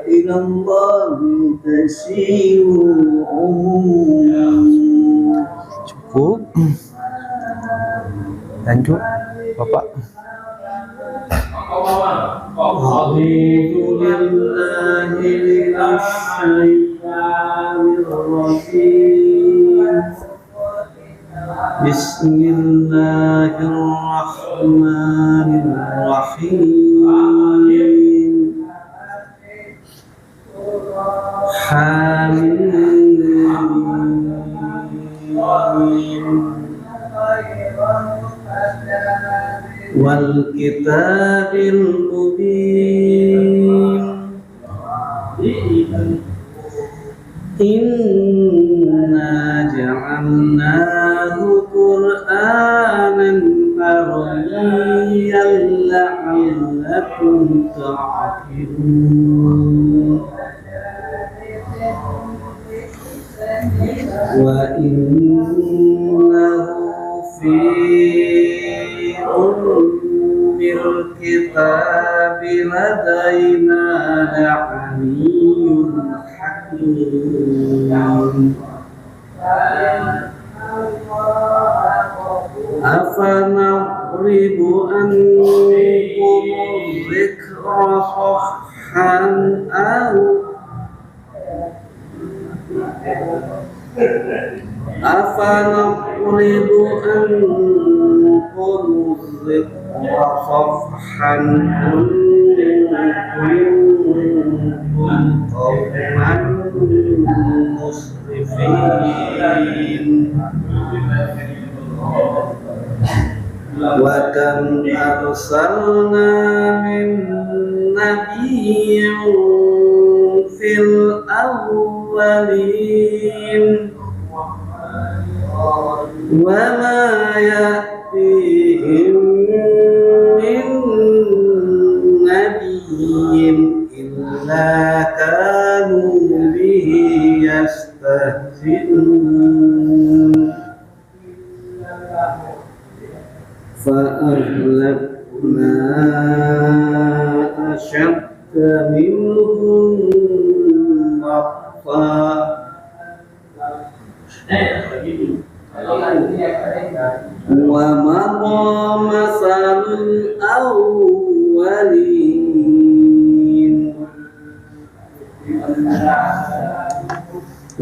إلى الله تسير الأمور. Cukup. Lanjut, Bapak. A'udzu billahi minasy syaitonir rajim. Bismillahirrahmanirrahim. Hamim wal kitabil mubin. Inna ja'alnahu Qur'anan Arabiyyan la'allakum ta'qilun. Wa innahu fi ummil kitabi ladaina la'aliyyun hakim. Afanadribu ankum dzikra safhan aw afanadribu ankum dzikra safhan kuntum qawman musrifin. Wa kam arsalna min nabiyyin fil awwalin wa ma ya'tihim min nabiyyin illa kanu bihi yastahzi'un. فأهلكنا أشد منهم بطشا ومضى مثل الأولين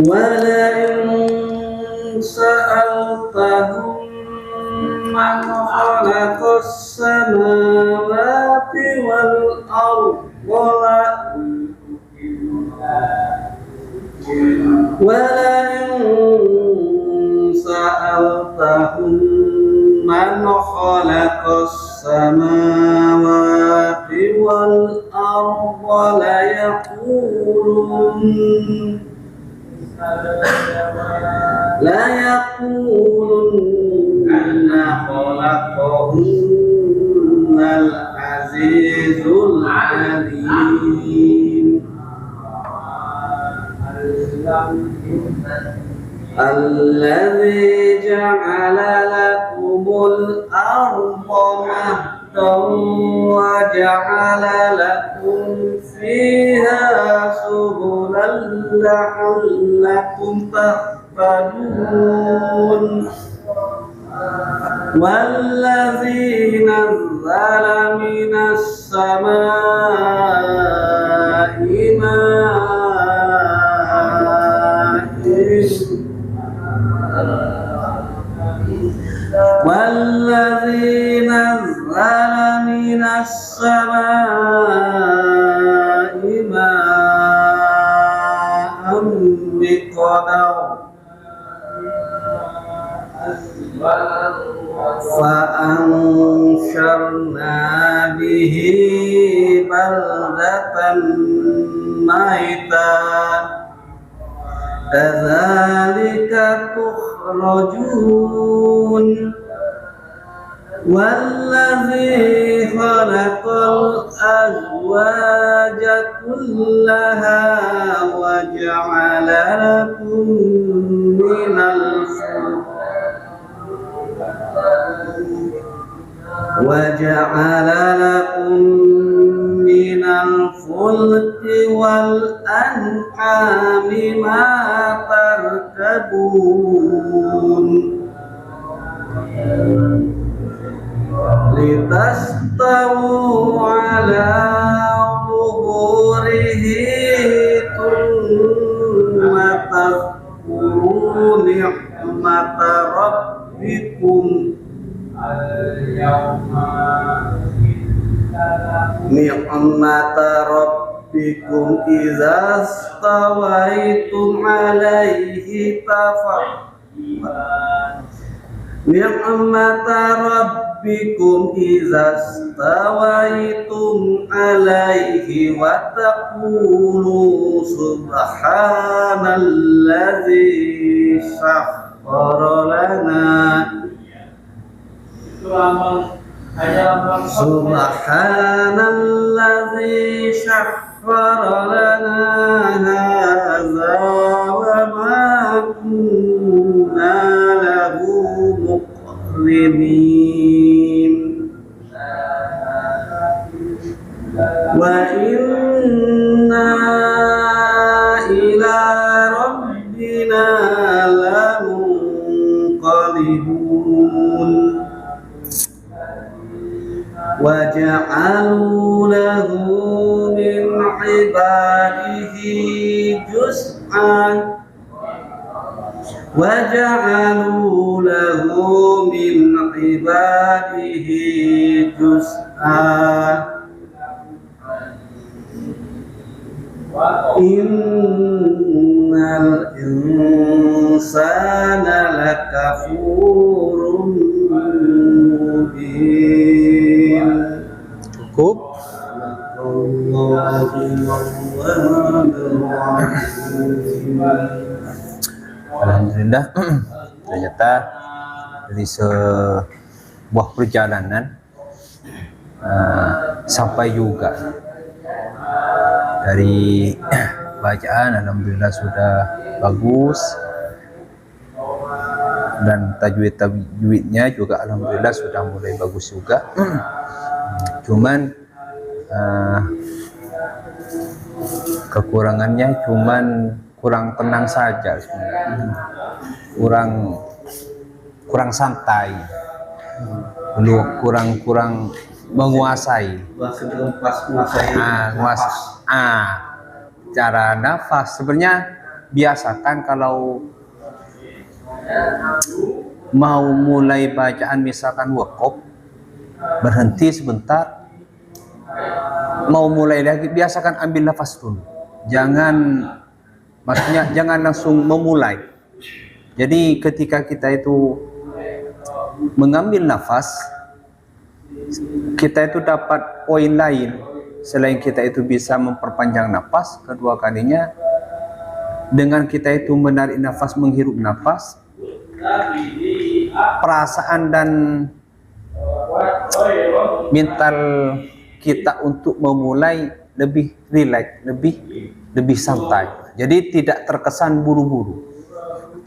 ولئن سألتهم من خلق السماوات والأرض ولئن سألتهم من خلق السماوات والأرض ليقولن خلقهن العزيز العليم الذي جعل لكم الأرض مهدا وجعل لكم فيها سبلا لعلكم تهتدون والذي نزل من السماء والذي نزل من السماء ماء بقدر فأنشرنا به بلدة ميتا كذلك تخرجون والذي خلق الأزواج كلها وجعل لكم من الفلك والأنعام ما تركبون لتستووا على ظهوره ثم تذكروا نعمة ربكم rabbikum ni'mata rabbikum idza stawaitum alaihi ni'mata rabbikum idza stawaitum alaihi wa taqulu subhanalladzi sakhkhara lana subhanalladzi sakhkhara lana hadza wa ma kunna lahu muqrinin wa inna ila rabbina lamunqalibun وجعلوا له من عباده جزءا وجعلوا له من عباده جزءا إن الإنسان لكفور mubin. Cukup. Alhamdulillah. Ternyata dari sebuah perjalanan sampai juga dari bacaan alhamdulillah sudah bagus, dan tajwidnya juga alhamdulillah sudah mulai bagus juga. Cuman kekurangannya cuman kurang tenang saja sebenarnya. kurang santai, kurang menguasai cara nafas. Sebenarnya biasakan kalau mau mulai bacaan misalkan waqaf, berhenti sebentar, mau mulai lagi biasakan ambil nafas dulu, maksudnya jangan langsung memulai. Jadi ketika kita itu mengambil nafas, kita itu dapat poin lain. Selain kita itu bisa memperpanjang nafas, kedua kalinya dengan kita itu menarik nafas, menghirup nafas, perasaan dan mental kita untuk memulai lebih rileks, lebih santai. Jadi tidak terkesan buru-buru.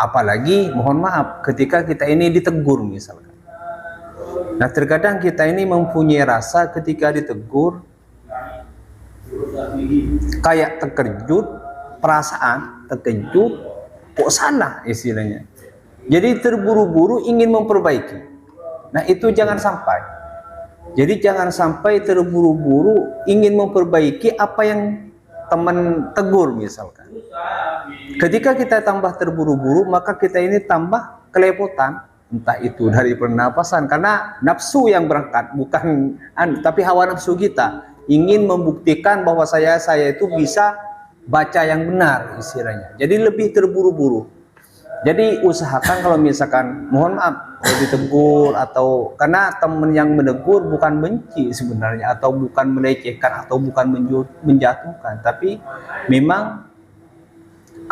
Apalagi mohon maaf ketika kita ini ditegur misalkan. Nah, terkadang kita ini mempunyai rasa ketika ditegur kayak terkejut, perasaan terkejut, kok salah istilahnya. Jadi terburu-buru ingin memperbaiki. Nah, itu jangan sampai. Jadi jangan sampai terburu-buru ingin memperbaiki apa yang teman tegur misalkan. Ketika kita tambah terburu-buru, maka kita ini tambah kelepotan, entah itu dari pernapasan, karena nafsu yang berangkat, bukan tapi hawa nafsu kita ingin membuktikan bahwa saya itu bisa baca yang benar istilahnya. Jadi lebih terburu-buru. Jadi usahakan kalau misalkan mohon maaf kalau ditegur, atau karena teman yang menegur bukan benci sebenarnya, atau bukan melecehkan, atau bukan menjatuhkan, tapi memang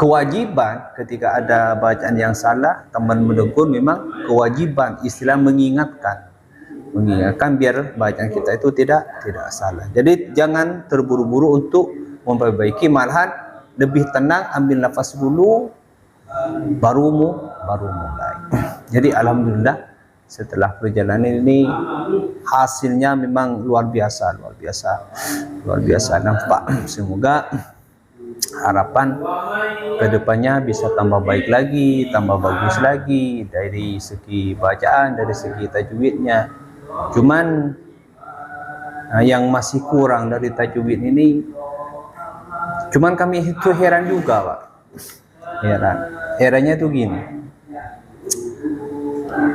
kewajiban ketika ada bacaan yang salah, teman menegur, memang kewajiban istilah mengingatkan biar bacaan kita itu tidak salah. Jadi jangan terburu-buru untuk memperbaiki, malahan lebih tenang, ambil nafas dulu, baru mulai. Jadi alhamdulillah setelah perjalanan ini hasilnya memang luar biasa nampak. Semoga harapan kedepannya bisa tambah baik lagi, tambah bagus lagi dari segi bacaan, dari segi tajwidnya. Cuman yang masih kurang dari tajwid ini, cuman kami itu heran juga Pak. Herannya tuh gini,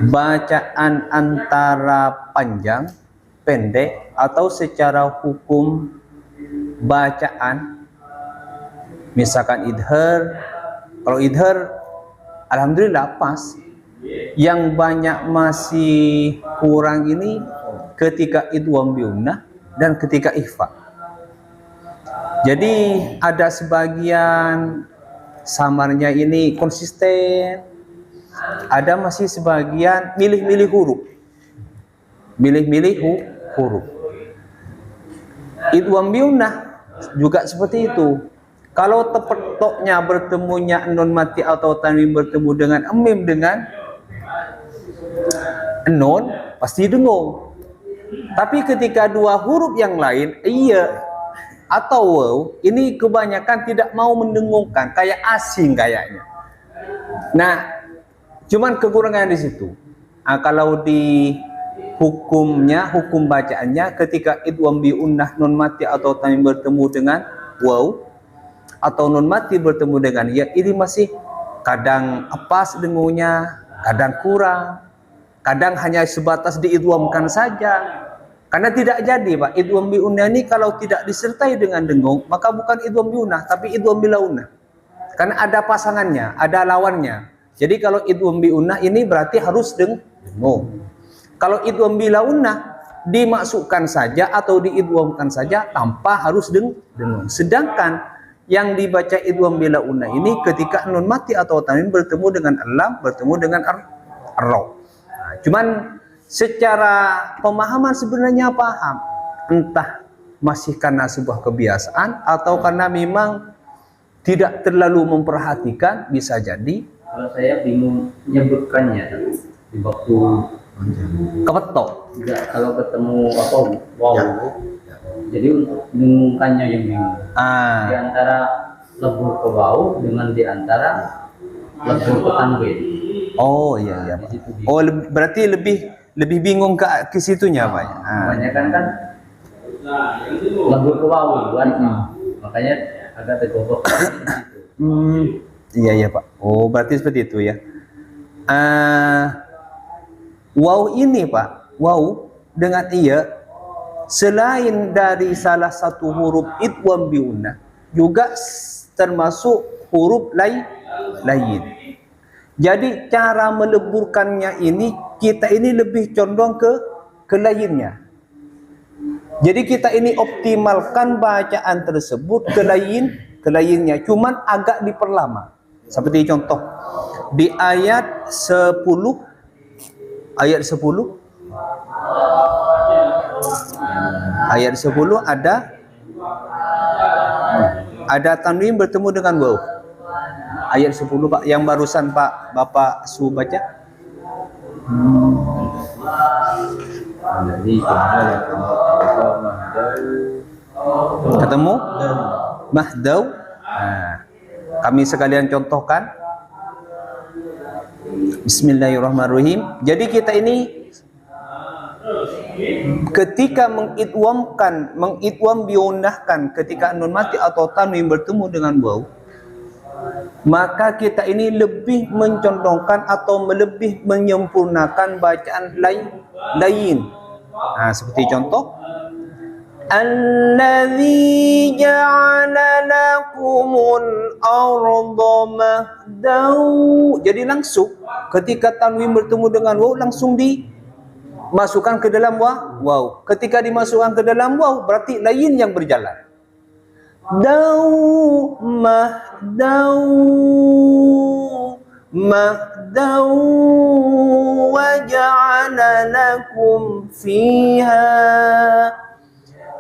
bacaan antara panjang, pendek, atau secara hukum bacaan, misalkan idhar. Kalau idhar alhamdulillah pas. Yang banyak masih kurang ini ketika idgham biunnah dan ketika ikhfa. Jadi ada sebagian samarnya ini konsisten, ada masih sebagian milih-milih huruf. Huruf. Idgham biunnah juga seperti itu. Kalau tepetoknya bertemunya nun mati atau tanwin bertemu dengan mim dengan nun, pasti dengung. Tapi ketika dua huruf yang lain, iya atau waw, ini kebanyakan tidak mau mendengungkan, kayak asing kayaknya. Nah, cuman kekurangan di situ. Nah, kalau di hukumnya, hukum bacaannya, ketika idgham biunnah nun mati atau tanwin bertemu dengan waw atau nun mati bertemu dengan ya, ini masih kadang pas dengungnya, kadang kurang, kadang hanya sebatas diidghamkan saja. Karena tidak jadi, Pak, idgham biunnah ini kalau tidak disertai dengan dengung, maka bukan idgham biunnah, tapi idgham bilaunnah. Karena ada pasangannya, ada lawannya. Jadi kalau idgham biunnah ini berarti harus dengung. Kalau idgham bilaunnah dimasukkan saja atau diidghamkan saja tanpa harus dengung. Sedangkan yang dibaca idgham bilaunnah ini ketika nun mati atau tanwin bertemu dengan lam, bertemu dengan ar-ra. Nah, cuman secara pemahaman sebenarnya paham, entah masih karena sebuah kebiasaan atau karena memang tidak terlalu memperhatikan, bisa jadi. Kalau saya bingung menyebutkannya di waktu Kepetok. enggak, kalau ketemu apa wow. Jadi untuk bingungkannya yang bingung. Di antara lebur ke bau dengan di antara lebur ke tanwin. Oh iya. Oh berarti lebih bingung ke situnya, Pak. Kebanyakan kan lebur ke bau kan. Makanya agak tergobok. Iya Pak. Oh berarti seperti itu ya. Wow ini Pak, wow dengan iya, selain dari salah satu huruf idgham biunnah, juga termasuk huruf lain. Jadi cara meleburkannya ini, kita ini lebih condong ke lainnya. Jadi kita ini optimalkan bacaan tersebut ke lainnya, cuman agak diperlama. Seperti contoh di ayat 10 ayat 10 ada tanwin bertemu dengan waw. Ayat 10 Pak, yang barusan Pak Bapak Su baca. Ketemu mahdau. Nah, kami sekalian contohkan. Bismillahirrahmanirrahim. Jadi kita ini ketika mengidgham biunnahkan ketika nun mati atau tanwin bertemu dengan waw, maka kita ini lebih mencondongkan atau lebih menyempurnakan bacaan lain. Nah, seperti contoh Alladzi ja'ala lakumul arda mahdau. Jadi langsung ketika tanwin bertemu dengan waw langsung dimasukkan ke dalam waw. Ketika dimasukkan ke dalam waw berarti lain yang berjalan. Dau mahdau wa ja'ala lakum fiha.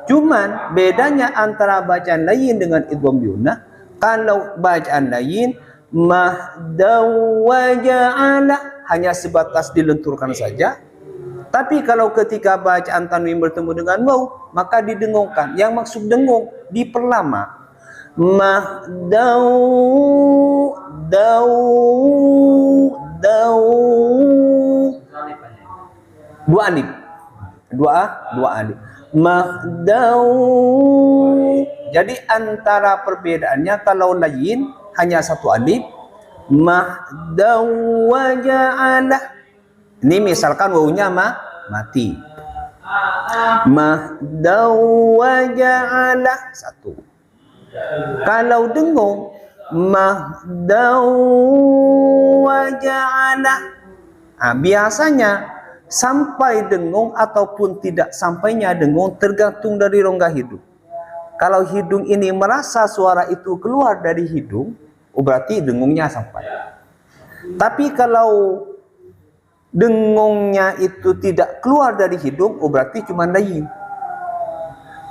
Cuman bedanya antara bacaan lain dengan idgham biunnah, kalau bacaan lain mahdau wa ja'ala hanya sebatas dilenturkan saja. Tapi kalau ketika bacaan tanwin bertemu dengan waw, maka didengungkan. Yang maksud dengung diperlama. Mahdau dau dua alif. Dua alif. Mahdau. Jadi antara perbedaannya kalau lain hanya satu alif, mahdau wa ja'ala. Ini misalkan wawunya mati. Mahdau wa ja'ala, satu. Kalau dengung mahdau wa ja'ala, biasanya sampai dengung ataupun tidak sampainya dengung tergantung dari rongga hidung. Kalau hidung ini merasa suara itu keluar dari hidung, berarti dengungnya sampai. Tapi kalau dengungnya itu tidak keluar dari hidung, berarti cuma layin.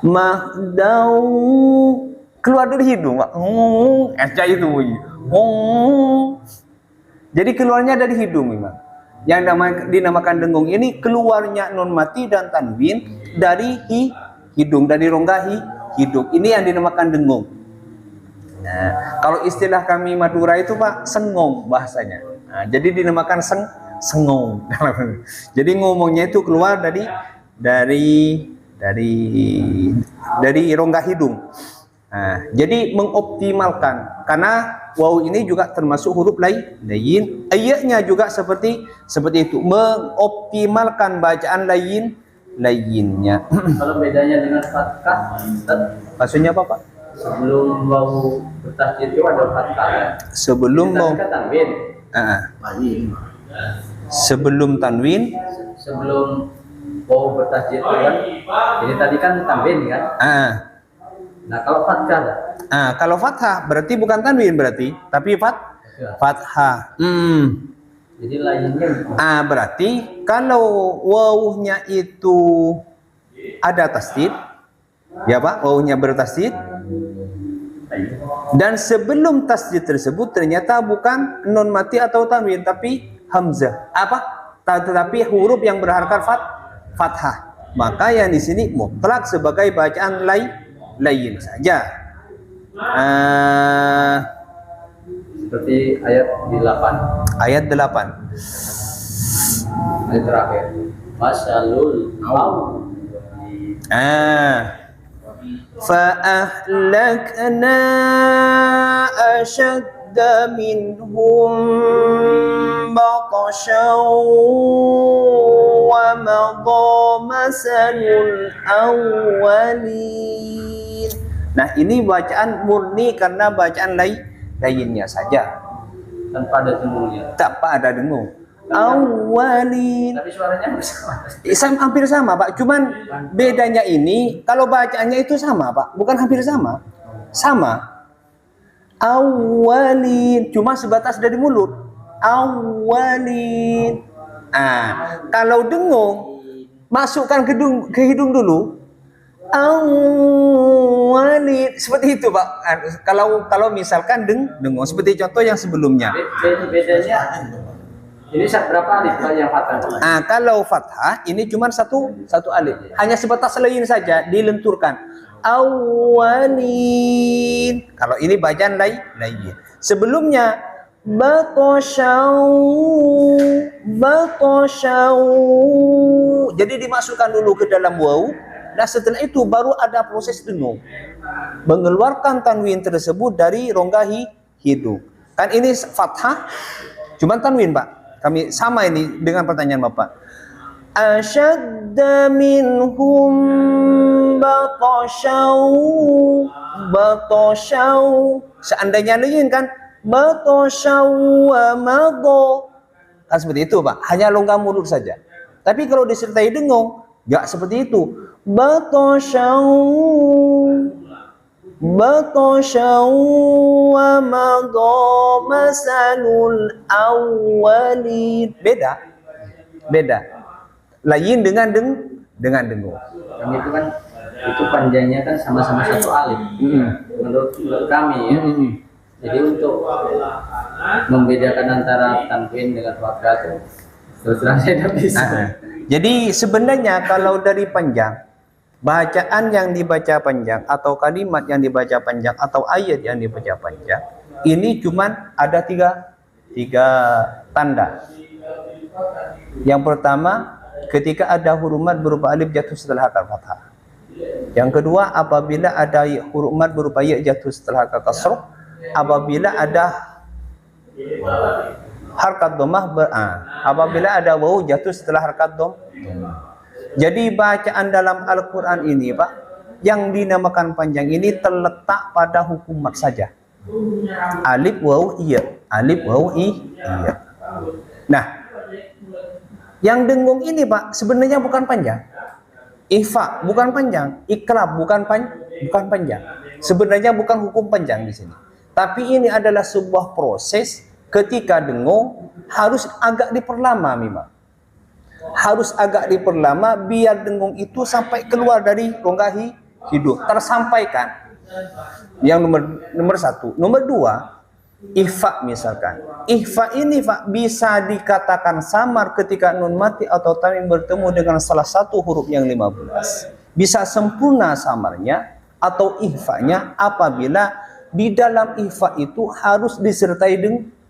Mahdau keluar dari hidung, itu bunyi. Jadi keluarnya dari hidung memang. Yang dinamakan dengung ini keluarnya nun mati dan tanwin dari hidung, dari rongga hidung. Ini yang dinamakan dengung. Nah, kalau istilah kami Madura itu Pak, sengong bahasanya. Nah, jadi dinamakan sengong. Jadi ngomongnya itu keluar dari rongga hidung. Nah, jadi mengoptimalkan, karena waw ini juga termasuk huruf layin. Ayatnya juga seperti itu, mengoptimalkan bacaan lainnya. Kalau bedanya dengan fathah, Maksudnya apa Pak? sebelum waw bertasydid itu ada fathah ya. Sebelum Jadi waw, tadi kan tanwin. sebelum tanwin, Sebelum waw bertasydid itu kan, jadi tadi kan tanwin kan. Nah kalau fathah ada. Kalau fathah berarti bukan tanwin berarti, tapi fathah. Jadi lainnya. Berarti kalau wawuhnya itu ada tasdid, ya Pak, wawuhnya bertasdid, dan sebelum tasdid tersebut ternyata bukan nun mati atau tanwin, tapi hamzah. Tetapi huruf yang berharakat fathah. Maka yang di sini mutlak sebagai bacaan lain saja. Seperti ayat di 8. Ayat 8. Ayat terakhir. Masalul qaum. فأهلكنا أشد منهم بطشا ومضى مثل الأولين. Nah ini bacaan murni karena bacaan lainnya saja, Tanpa ada dengungnya. tanpa ada dengung. Awalin. Tapi suaranya sama. Hampir sama Pak, cuman bedanya ini kalau bacaannya itu sama Pak, bukan hampir sama, sama. Awalin, cuma sebatas dari mulut. Awalin. Kalau dengung masukkan ke hidung dulu. Awalin, seperti itu Pak. Kalau misalkan dengung seperti contoh yang sebelumnya. Bedanya ini berapa alif yang fathah? Kalau fathah ini cuma satu alif, hanya sebatas lain saja dilenturkan. Awalin. Kalau ini bacaan lain. Sebelumnya batosyau. Jadi dimasukkan dulu ke dalam waw. Nah setelah itu baru ada proses dengung, mengeluarkan tanwin tersebut dari rongga hidung. Kan ini fathah, cuman tanwin Pak. Kami sama ini dengan pertanyaan Bapak. Asyadda minhum batosyau. Seandainya lain kan batosyau wa madho. Kan seperti itu Pak, hanya longgar mulut saja. Tapi kalau disertai dengung, enggak seperti itu. Batosyau wa madha masalul awwalin. Beda. Lain dengan dengung. Kami itu kan itu panjangnya kan sama-sama satu alif. Menurut kami ya. Jadi untuk membedakan antara tanwin dengan fathah itu terus terang saya tidak bisa. Jadi sebenarnya kalau dari panjang, bacaan yang dibaca panjang atau kalimat yang dibaca panjang atau ayat yang dibaca panjang ini cuman ada tiga tanda. Yang pertama, ketika ada huruf mad berupa alif jatuh setelah harokat fathah. Yang kedua, apabila ada huruf mad berupa ya jatuh setelah harokat kasrah. Apabila ada Harkat dhammah apabila ada wawu jatuh setelah harkat dhammah. Jadi bacaan dalam Al-Quran ini Pak, yang dinamakan panjang ini terletak pada hukum mat saja. Alif wawu iya, alif wawu iya. Nah, yang dengung ini Pak sebenarnya bukan panjang. Ifa bukan panjang, iklab bukan panjang. Sebenarnya bukan hukum panjang di sini. Tapi ini adalah sebuah proses ketika dengung harus agak diperlama memang. Harus agak diperlama biar dengung itu sampai keluar dari rongga hidung, tersampaikan. Yang nomor satu. Nomor dua, ihfa misalkan. Ihfa ini Pak bisa dikatakan samar ketika nun mati atau tanwin bertemu dengan salah satu huruf yang 15. Bisa sempurna samarnya atau ihfanya apabila di dalam ihfa itu harus disertai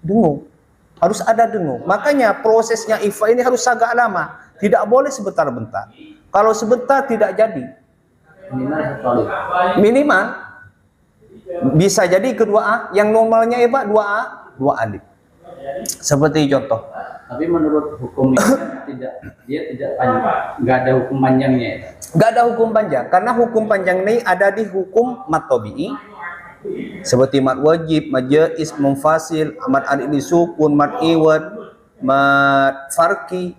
dengung. Harus ada dengung. Makanya prosesnya ihfa ini harus agak lama. Tidak boleh sebentar-bentar. Kalau sebentar tidak jadi. Minimal bisa jadi kedua A, yang normalnya ya Pak 2A, 2 alif. Seperti contoh. Tapi menurut hukum ini dia tidak panjang. Enggak ada hukum panjangnya. Enggak ada hukum panjang karena hukum panjang ini ada di hukum mat tabi'i. Seperti mat wajib, mat jaiz, munfasil, mat alif disukun, mat iwad, mat farqi,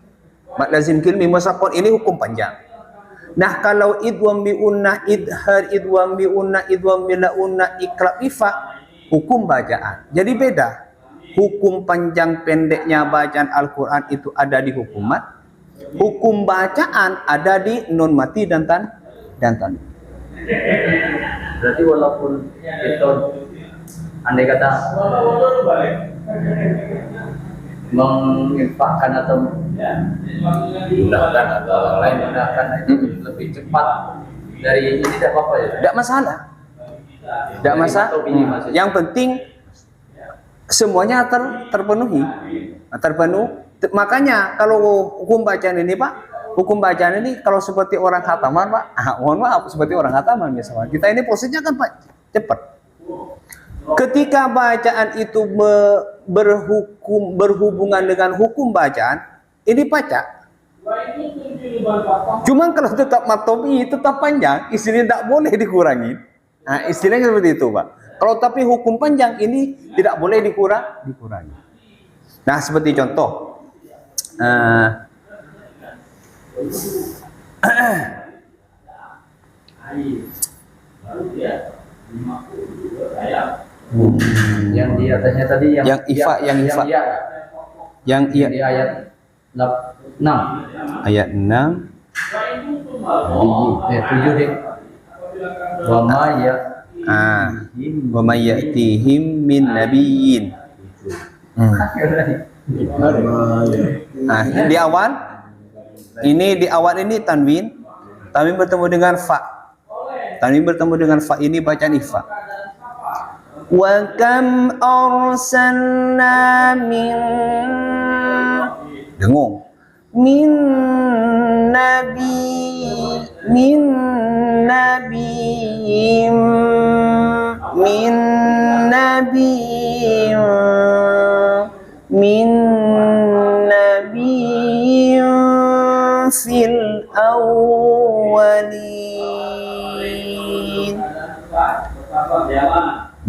mat lazim kilmi, musaqqal, ini hukum panjang. Nah, kalau idgham bi unnah, idhar, idgham bi unnah, idgham bi la unnah, iqlab ifa, hukum bacaan. Jadi beda. Hukum panjang pendeknya bacaan Al-Qur'an itu ada di hukum mat. Hukum bacaan ada di nun mati dan tanwin. Berarti walaupun itu andai kata menginfakkan atau menggunakan atau lain menggunakan itu lebih cepat dari ini tidak apa-apa ya? Tidak masalah. Tidak masalah. Yang penting semuanya terpenuhi. Makanya kalau hukum bacaan ini Pak, hukum bacaan ini kalau seperti orang khataman Pak, mohon maaf seperti orang khataman misalnya. Kita ini prosesnya kan Pak cepat. Ketika bacaan itu berhubungan dengan hukum bacaan, ini baca. Cuman kalau tetap matobi tetap panjang, istilahnya tidak boleh dikurangi. Nah, istilahnya seperti itu Pak. Kalau tapi hukum panjang ini tidak boleh dikurangi. Nah, seperti contoh. Yang di atasnya tadi yang ifa, yang iya di ayat 6. Ayat 6. 7 deh. Wa ma ya Wa may ya'tihim min nabiyyin. Nah, di awal ini tanwin bertemu dengan fa. Tanwin bertemu dengan fa ini bacaan ifa. Wa kam arsalna dengung min nabiyyin fil awwalin.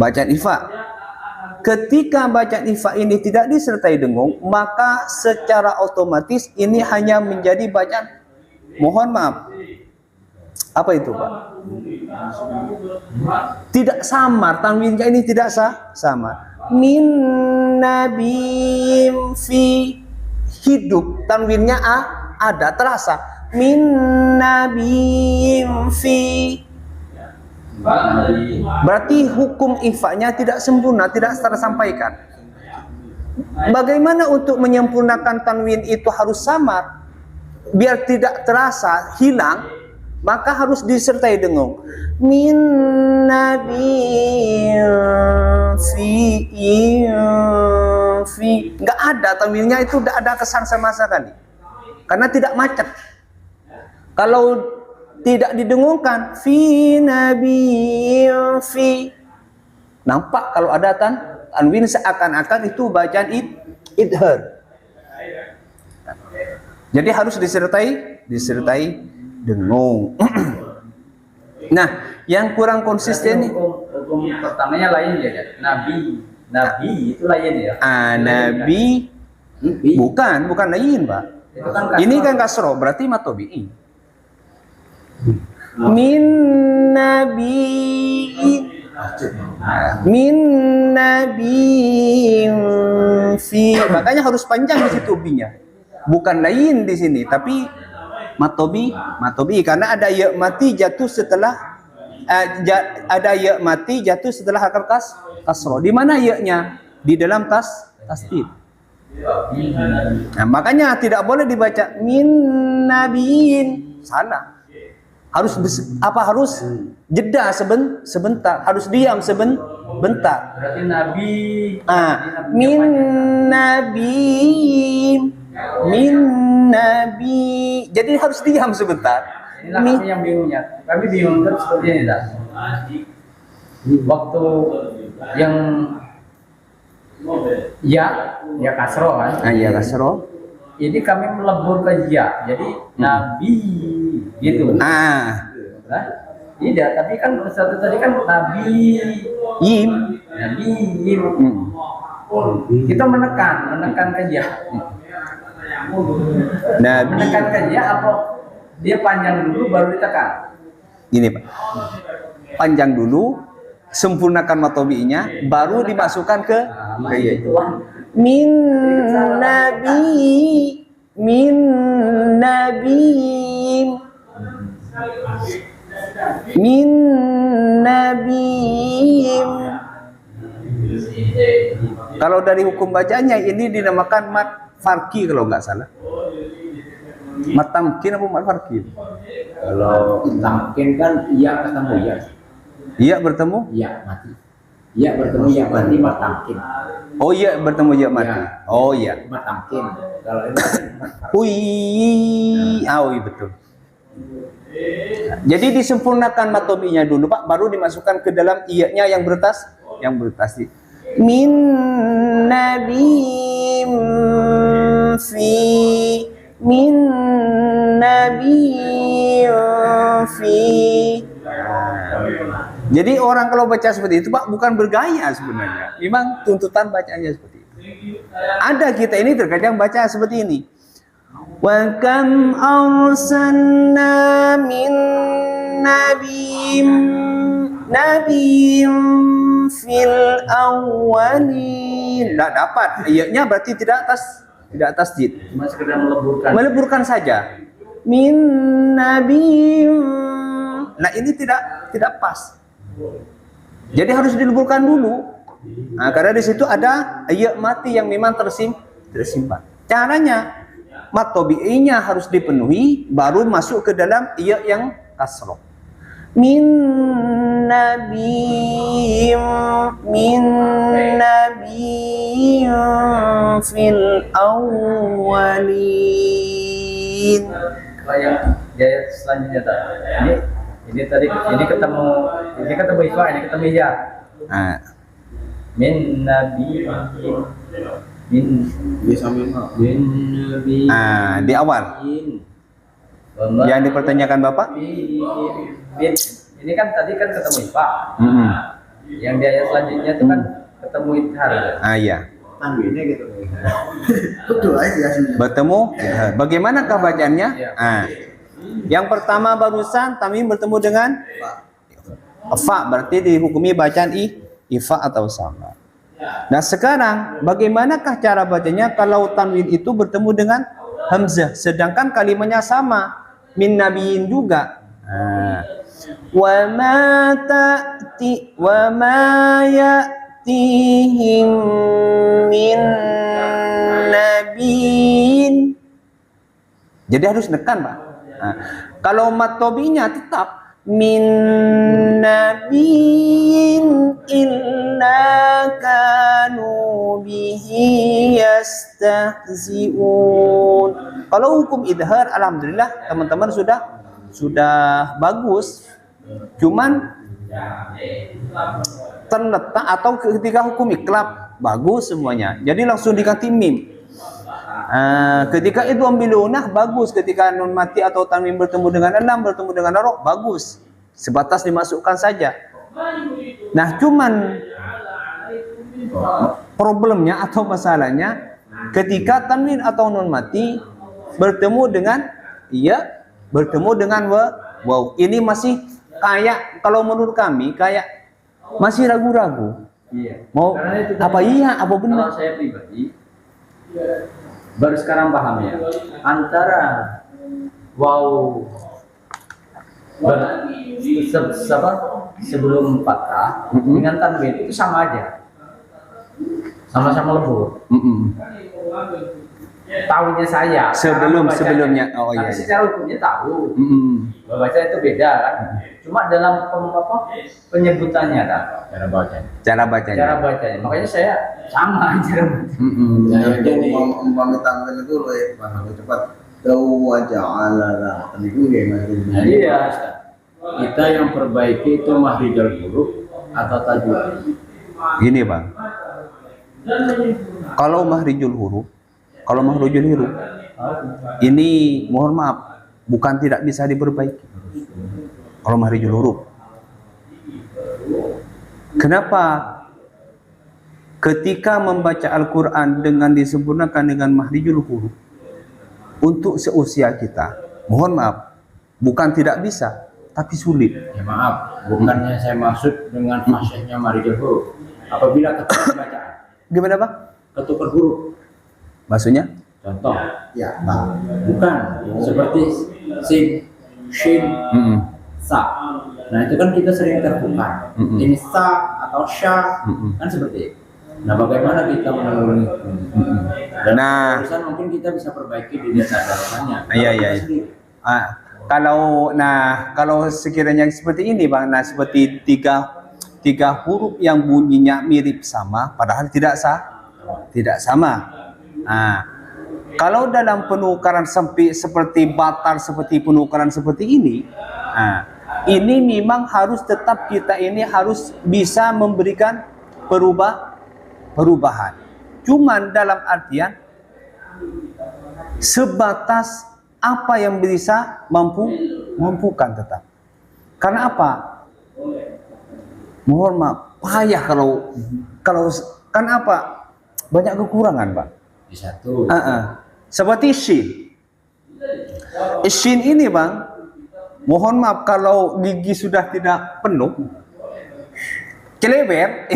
Bacaan ifa. Ketika bacaan ifa ini tidak disertai dengung, maka secara otomatis ini hanya menjadi bacaan. Mohon maaf. Apa itu Pak? Tidak samar, tanwinnya ini tidak samar. Min nabiyyin fi hidup, tanwinnya ada terasa. Min nabiyyin fi. Berarti hukum ifanya tidak sempurna, tidak tersampaikan. Bagaimana untuk menyempurnakan tanwin itu harus samar, biar tidak terasa hilang, maka harus disertai dengung. Min nabiyyin fi. Nggak ada tanwinnya itu, tidak ada kesan sama sekali, karena tidak macet. Kalau tidak didengungkan fi nabiyyin fi, nampak kalau ada tanwin seakan-akan itu bacaan idhar. Jadi harus disertai dengung. Nah, yang kurang konsisten nih. Hukum pertamanya lain ya, nabi itu lain ya. Nabi bukan lain, Pak. Itu kan kasroh. Ini kan kasroh, berarti matobi'i. Min nabi fi, makanya harus panjang di situ binya. Bukan lain di sini, tapi matobi karena ada ya mati jatuh setelah ada ya mati jatuh setelah harokat kasroh. Di mana ya-nya? Di dalam tasdid. Nah, makanya tidak boleh dibaca min nabiin, salah. Harus harus jeda sebentar, harus diam sebentar. Berarti nabi. Min nabi. Jadi harus diam sebentar. Inilah kami yang bingungnya. Kami bingung kan seperti ini dah. Waktu yang ya kasroh kan. Ya kasroh. Ini kami melebur ke ya. Jadi nabi gitu. Tidak, tapi kan satu tadi kan nabi Yim. Kita menekan ke ya. Nabi. Menekan ke ya apa? Dia panjang dulu baru ditekan. Gini, Pak. Panjang dulu, sempurnakan matobi'nya, baru dimasukkan ke ya. Min nabi. Kalau dari hukum bacanya ini dinamakan mat farki kalau nggak salah. Mat tamkin apa mat farki? Kalau tamkin kan iya ketemu ya. Iya bertemu? Iya mati. Iya bertemu ya mati mat tamkin. Oh iya bertemu ya mati. Ya. Oh iya. Mat tamkin. Kalau ini iya betul. Jadi disempurnakan matobinya dulu, Pak, baru dimasukkan ke dalam iya-nya yang bertas. Min nabiyyin fi. Jadi orang kalau baca seperti itu, Pak, bukan bergaya sebenarnya. Memang tuntutan bacanya seperti itu. Ada kita ini terkadang baca seperti ini. Wa kam arsalna min nabiyyin fil awwalin. Tidak dapat. Iyanya berarti tidak tasdid. Cuma sekedar Meleburkan saja. Min nabiyyin. Nah, ini tidak pas. Jadi harus dileburkan dulu. Nah, karena di situ ada ya mati yang memang tersimpan. Caranya matobi'inya harus dipenuhi, baru masuk ke dalam iya yang kasroh. Min nabiyyin fil awwalin. Yang jaya selanjutnya tadi. Ini ketemu Ifa, ini ketemu ya. Min nabi di awal yang dipertanyakan Bapak. Ini kan tadi kan ketemu Ifa. Yang di ayat selanjutnya itu kan ketemu Ithar. Iya. tanwinnya gitu. Betul aja. Bertemu. Bagaimanakah bacaannya? Yang pertama barusan tanwin bertemu dengan fa, berarti dihukumi bacaan ifa atau sama. Nah sekarang bagaimanakah cara bacanya kalau tanwin itu bertemu dengan hamzah, sedangkan kalimatnya sama, min nabiyin juga. Wa ma ta'ti wa ma ya'tihim min nabiyin. Jadi harus nekan, Pak. Kalau matobinya tetap min nabiyin illa kanu bihi yastahzi'un. Kalau hukum idhar alhamdulillah teman-teman sudah bagus. Cuman terletak atau ketika hukum iklab bagus semuanya. Jadi langsung diganti mim. Ketika itu ambilunah bagus, ketika nun mati atau tanwin bertemu dengan lam bertemu dengan ro bagus. Sebatas dimasukkan saja. Nah, cuman problemnya atau masalahnya ketika tanwin atau nun mati bertemu dengan waw. Ini masih kayak, kalau menurut kami kayak masih ragu-ragu. Iya. Mau apa iya apa benar? Kalau saya pribadi baru sekarang paham ya, antara wow sebelum fathah dengan tanwin itu sama aja, sama-sama lembut. Tahunya saya sebelumnya oh iya, tapi secara hukumnya tahu baca itu beda kan, cuma dalam penyebutannya kan, cara bacanya. makanya saya sama aja. Jadi umpama tanwin itu lebih cepat tahu wajah ala kan itu gimana? Iya. Kita yang perbaiki itu mahrijul huruf atau tajwid. Gini bang, kalau mahrijul huruf ini mohon maaf bukan tidak bisa diperbaiki. Kalau mahrijul huruf, kenapa ketika membaca Al-Quran dengan disempurnakan dengan mahrijul huruf untuk seusia kita, mohon maaf bukan tidak bisa tapi sulit. Ya maaf, bukannya saya maksud dengan maksudnya mahrijul huruf. Apabila ketukar bacaan. Gimana bang? Ketukar huruf. Maksudnya? Contoh, ya, bukan seperti sin, shin, sa. Nah itu kan kita sering terbuka. Ini sa atau sha, kan seperti itu. Nah bagaimana kita menuruni? Dan urusan mungkin kita bisa perbaiki di dasar-dasarnya. Iya. Kalau sekiranya seperti ini bang, nah seperti tiga huruf yang bunyinya mirip sama, padahal tidak sama. Nah, kalau dalam penukaran seperti batal, seperti penukaran seperti ini, nah, ini memang harus tetap kita ini harus bisa memberikan perubahan. Cuman dalam artian sebatas apa yang bisa mampukan tetap. Karena apa? Mohon maaf, payah kalau kan apa? Banyak kekurangan, Pak. Di satu. Seperti shin. Shin ini, Bang, mohon maaf kalau gigi sudah tidak penuh, keleber,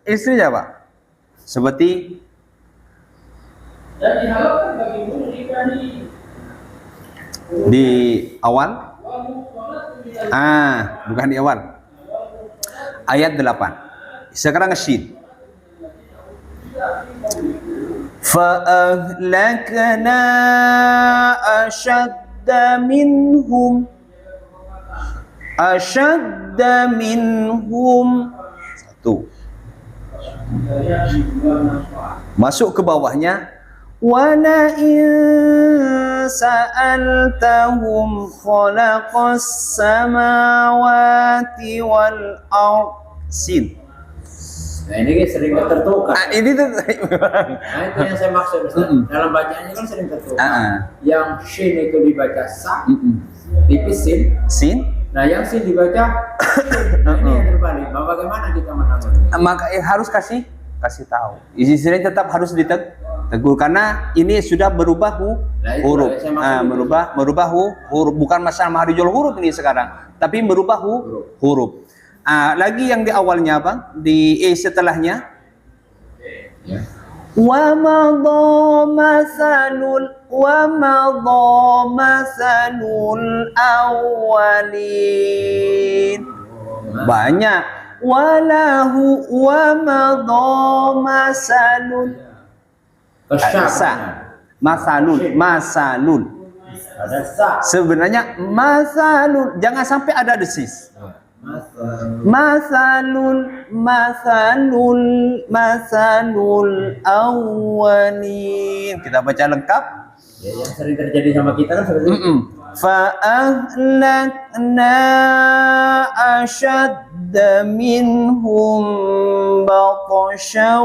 istrinya, Pak. Seperti di awal. Bukan di awal. Ayat 8. Sekarang shin. فَأَهْلَكْنَا أَشَدَّ مِنْهُمْ. Satu. Masuk ke bawahnya. وَلَئِنْ سَأَلْتَهُمْ خَلَقَ السَّمَاوَاتِ وَالْأَرْضِ. Sin. Nah ini sering tertukar. Ini tuh. Nah itu yang saya maksud Ustaz. Dalam bacaannya kan sering tertukar. Yang shin itu dibaca sa, tipis sin. Nah yang sin dibaca nah, ini yang terbalik. Bagaimana kita menangani? Maka harus kasih tahu. Istilahnya tetap harus ditegur karena ini sudah berubah huruf. Merubah huruf, bukan masalah mahrijul huruf ini sekarang, tapi merubah huruf. Lagi yang di awalnya Bang, di setelahnya wa madha masalul awwalin. Banyak walahu wa madha masalul masalul. Sebenarnya masalul, jangan sampai ada desis. Masalul awwalin. Kita baca lengkap. Ya, yang sering terjadi sama kita kan seperti itu. فأهلكنا أشد منهم بطشا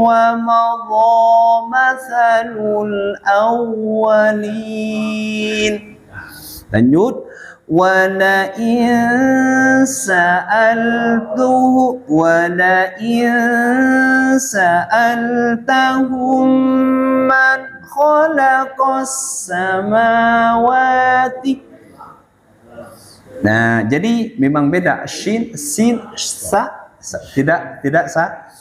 ومضى مثل الأولين. Lanjut, ولئن سألتهم من خلق السماوات. Nah, jadi memang beda shin, sin, tidak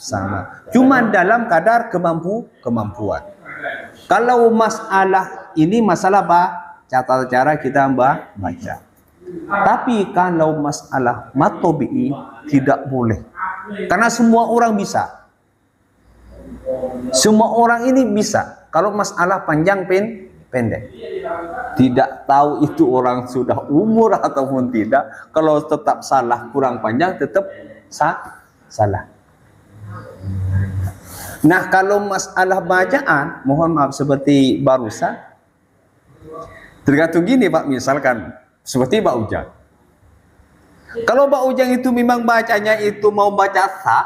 sama. Cuma dalam kadar kemampuan. Kalau masalah ini masalah tata cara kita baca. Tapi kalau masalah matobi'i tidak boleh. Karena semua orang bisa. Semua orang ini bisa. Kalau masalah panjang pendek. Tidak tahu itu orang sudah umur ataupun tidak. Kalau tetap salah kurang panjang tetap salah. Nah, kalau masalah bacaan, mohon maaf seperti barusan, tergantung gini Pak, misalkan seperti Pak Ujang. Kalau Pak Ujang itu memang bacanya itu mau baca sa,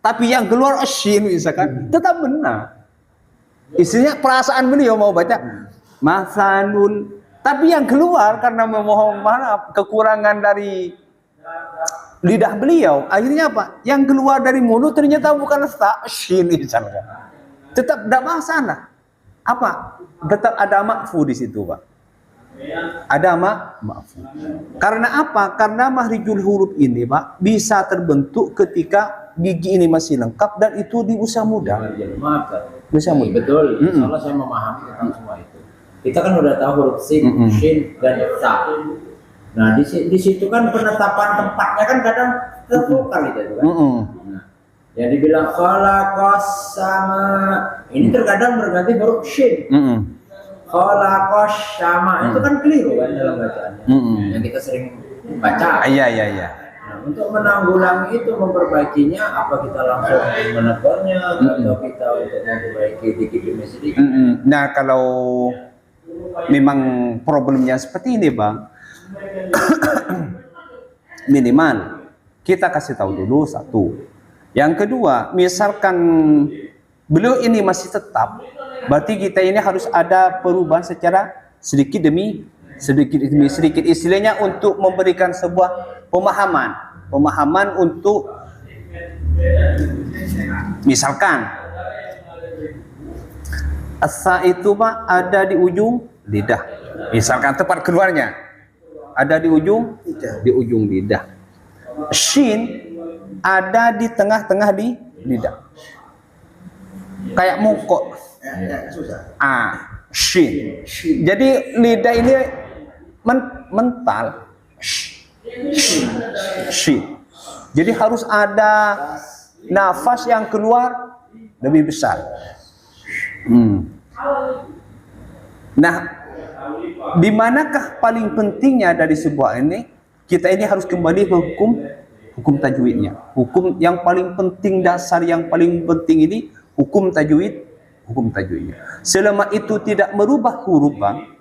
tapi yang keluar shin misalkan, tetap benar. Isinya perasaan beliau mau baca masanul, tapi yang keluar karena memohon maaf kekurangan dari lidah beliau, akhirnya apa? Yang keluar dari mulut ternyata bukan sa, shin misalkan. Tetap tidak masalah. Apa? Tetap ada makfu di situ, Pak. Ada makfu. Karena apa? Karena mahrijul huruf ini, Pak, bisa terbentuk ketika gigi ini masih lengkap dan itu di usia muda. Maaf, Usia muda. betul. Insyaallah saya memahami tentang semua itu. Kita kan udah tahu huruf sin, shin, dan sa. Nah, di situ kan penetapan tempatnya kan kadang tervokal itu kan. Nah, yang dibilang khalaqas sama ini terkadang berganti huruf shin. Khalaqas sama itu kan keliru kan dalam bacaannya. Yang kita sering baca. Iya. Nah, untuk menanggulangi itu, memperbaikinya, apa kita langsung menegurnya atau kita untuk memperbaiki dikit demi sedikit? Nah, kalau memang problemnya seperti ini, Bang, minimal kita kasih tahu dulu satu. Yang kedua, misalkan beliau ini masih tetap, berarti kita ini harus ada perubahan secara sedikit demi sedikit, istilahnya untuk memberikan sebuah pemahaman untuk misalkan asa itu Pak ada di ujung lidah, misalkan tempat keluarnya ada di ujung lidah. Shin ada di tengah-tengah di lidah, kayak mongkok. Shin. Jadi lidah ini mental. Shin. Jadi harus ada nafas yang keluar lebih besar. Nah, di manakah paling pentingnya dari sebuah ini? Kita ini harus kembali ke hukum tajwidnya. Hukum yang paling penting, dasar yang paling penting ini hukum tajwidnya. Selama itu tidak merubah huruf, Bang,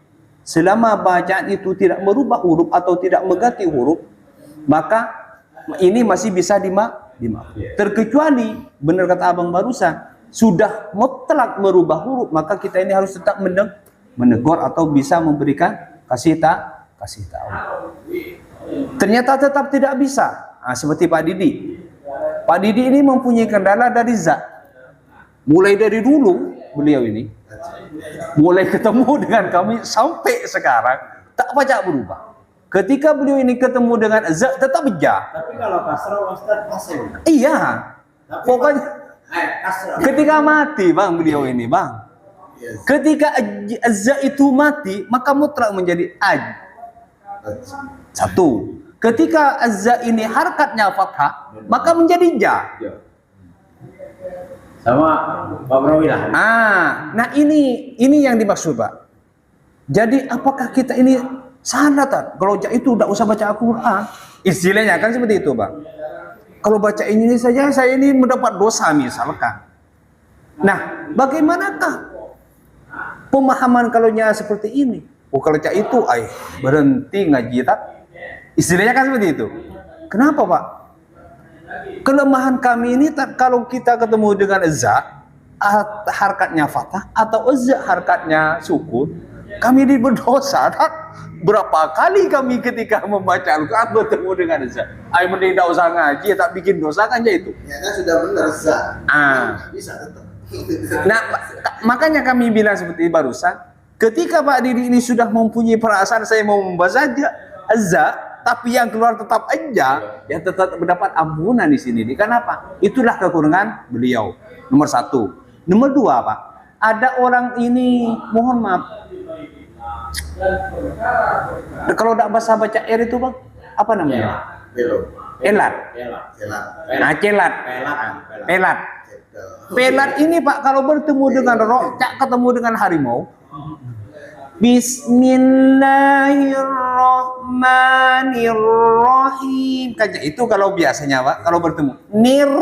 selama bacaan itu tidak merubah huruf atau tidak mengganti huruf, maka ini masih bisa dimaafkan. Terkecuali benar kata Abang barusan, sudah mutlak merubah huruf, maka kita ini harus tetap menegur atau bisa memberikan kasih tahu. Ternyata tetap tidak bisa. Seperti Pak Didi. Pak Didi ini mempunyai kendala dari zat. Mulai dari dulu beliau ini, mulai ketemu dengan kami sampai sekarang tak banyak berubah. Ketika beliau ini ketemu dengan zat tetap ja. Tapi kalau kasrah Ustaz pasif. Iya. Tapi Pokoknya kasrah. ketika mati Bang beliau ini, Bang. Ketika zat itu mati, maka mutlak menjadi aj. Satu. Ketika zat ini harkatnya fathah, maka menjadi ja. Sama Pak Brawi lah. Nah ini yang dimaksud, Pak. Jadi apakah kita ini salah tak? Kalau itu tidak usah baca Al-Quran. Istilahnya kan seperti itu, Bang. Kalau baca ini saja saya ini mendapat dosa misalkan. Nah, bagaimanakah pemahaman kalaunya seperti ini. Oh kalau cak itu, berhenti ngaji tak? Istilahnya kan seperti itu. Kenapa Pak? Kelemahan kami ini kalau kita ketemu dengan za, harkatnya fathah atau za harkatnya sukun, kami berdosa. Tak? Berapa kali kami ketika membaca Al-Quran bertemu dengan za. Mending tak usah ngaji, tak bikin dosa kan ya itu. Ya kan sudah benar za. Bisa tetap. Nah, makanya kami bilang seperti barusan, ketika Pak Didi ini sudah mempunyai perasaan saya mau membaca azza, tapi yang keluar tetap aja, ya tetap mendapat ampunan di sini. Kenapa? Itulah kekurangan beliau. Nomor satu. Nomor dua, Pak, ada orang ini, mohon maaf, kalau tidak bahasa baca itu Bang, apa namanya? Elat. Nah, celat. Pelat. Pelat ini Pak, kalau bertemu dengan roh, ketemu dengan harimau. Bismillahirrahmanirrahim. Kayak itu kalau biasanya Pak, kalau bertemu. Nir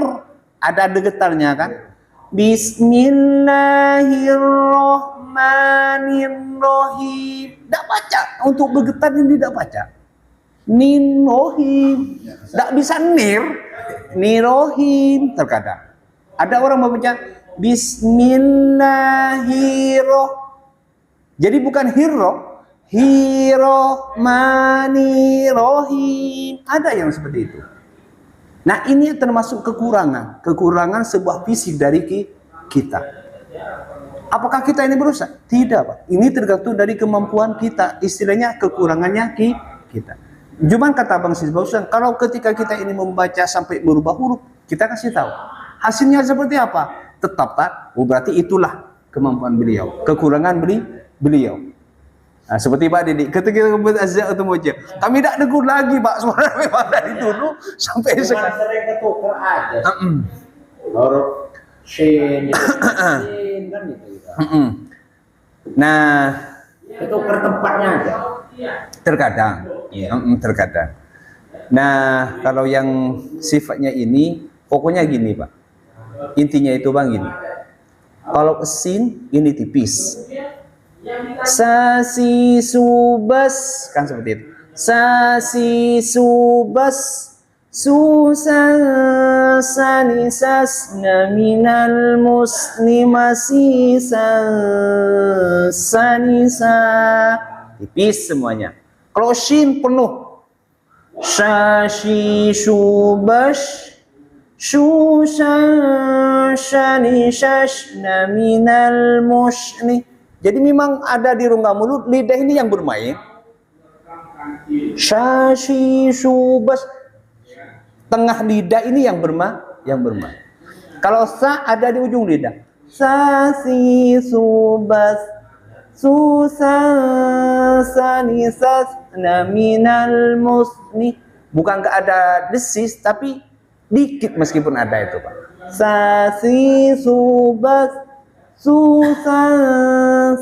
ada getarnya kan? Bismillahirrahmanirrahim. Tidak baca. Untuk bergetar ini tidak baca. Nirohim. Tidak bisa nir. Nirohim terkadang. Ada orang membaca Bismillahirrahmanirrahim. Jadi bukan Manirrahim. Ada yang seperti itu. Nah ini termasuk kekurangan sebuah fisik dari kita. Apakah kita ini berusaha? Tidak Pak. Ini tergantung dari kemampuan kita. Istilahnya kekurangannya kita. Cuman kata Bang Sis barusan, kalau ketika kita ini membaca sampai berubah huruf, kita kasih tahu. Hasilnya seperti apa? Tetap tak? Berarti itulah kemampuan beliau. Kekurangan beliau. Nah, seperti Pak Didi, ketika kita azza atau moja, kami tidak negur lagi Pak, suara memang dari dulu sampai sekarang. Sering ketuker aja. Huruf shin, kan gitu. Nah, ketuker tempatnya aja. Terkadang, terkadang. Nah, kalau yang sifatnya ini, pokoknya gini Pak. Intinya itu Bang gini. Kalau sin ini tipis. Sasi subas kan seperti itu. Sasi subas susan sanisas naminal muslimasi sanisa tipis semuanya. Kalau shin penuh. Sashi subas Shushan shanishashna minal mushni. Jadi memang ada di rongga mulut, lidah ini yang bermain. Shashi subas, tengah lidah ini yang bermain. Kalau sa ada di ujung lidah. Sasi subas susan sanisasna minal musni. Bukan nggak ada desis, tapi dikit meskipun ada itu Pak. Sasi subas susan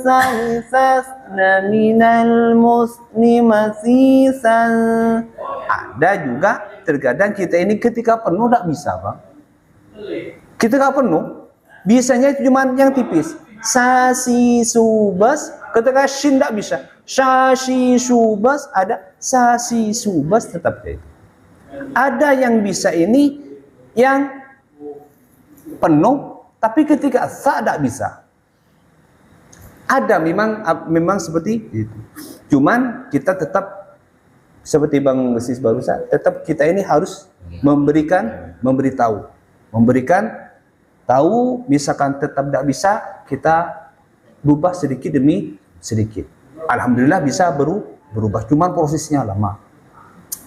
sanisasna minal musni masisan. Ada juga terkadang kita ini ketika penuh tidak bisa Pak. Ketika penuh bisanya cuma yang tipis. Sasi subas, ketika shin tidak bisa. Sasi subas ada, sasi subas tetap itu. Ada yang bisa ini yang penuh, tapi ketika sa tidak bisa. Ada memang seperti itu. Cuman kita tetap seperti Bang Sis barusan, tetap kita ini harus memberitahu, misalkan tetap tidak bisa, kita berubah sedikit demi sedikit. Alhamdulillah bisa berubah, cuman prosesnya lama.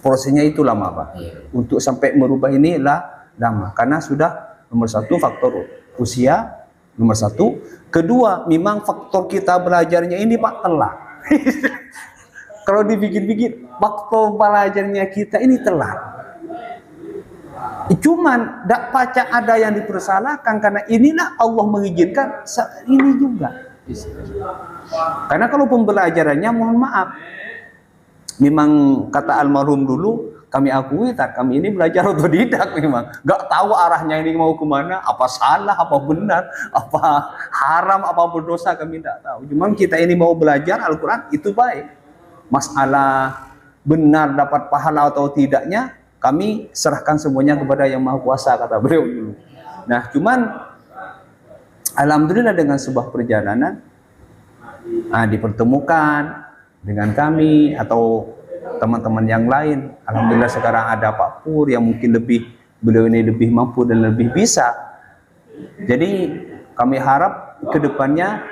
Prosesnya itu lama Pak. Untuk sampai merubah ini lama, karena sudah nomor satu faktor usia, nomor satu. Kedua, memang faktor kita belajarnya ini Pak telat. Kalau dipikir-pikir, faktor belajarnya kita ini telat. Cuman tidak baca ada yang dipersalahkan, karena inilah Allah mengizinkan ini juga. Karena kalau pembelajarannya mohon maaf, memang kata almarhum dulu, kami akui tak, kami ini belajar otodidak memang, nggak tahu arahnya ini mau kemana, apa salah, apa benar, apa haram, apa berdosa, kami tidak tahu. Cuman kita ini mau belajar Al-Quran itu baik. Masalah benar dapat pahala atau tidaknya, kami serahkan semuanya kepada Yang Maha Kuasa, kata beliau dulu. Nah, cuman alhamdulillah dengan sebuah perjalanan dipertemukan dengan kami atau teman-teman yang lain. Alhamdulillah sekarang ada Pak Pur yang mungkin beliau ini lebih mampu dan lebih bisa. Jadi kami harap ke depannya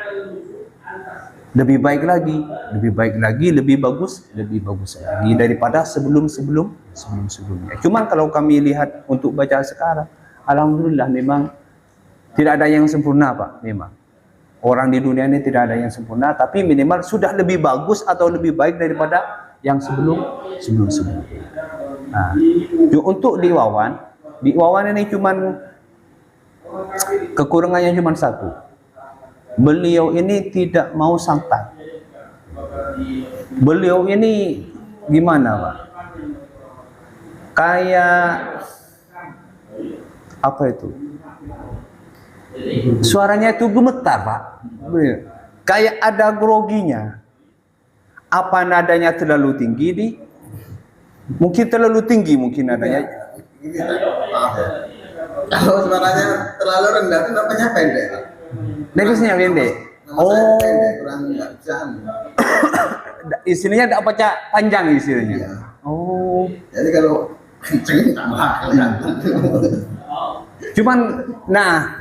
lebih baik lagi, lebih bagus lagi daripada sebelumnya. Cuman kalau kami lihat untuk bacaan sekarang, alhamdulillah memang tidak ada yang sempurna, Pak. Memang orang di dunia ini tidak ada yang sempurna, tapi minimal sudah lebih bagus atau lebih baik daripada yang sebelumnya. Nah, untuk di Wawan ini cuman kekurangannya cuman satu. Beliau ini tidak mau santai. Beliau ini gimana, Pak? Kayak apa itu? Suaranya itu gemetar, Pak. Kayak ada groginya. Apa nadanya terlalu tinggi mungkin terlalu tinggi mungkin nadanya. Maaf ya. Kalau suaranya terlalu rendah itu namanya pendek. Negisnya pendek. Pendek, kurang nggak bisa. Istilahnya tidak baca panjang istilahnya. Iya. Oh. Jadi kalau kenceng tambah kelihatan. Cuman, nah,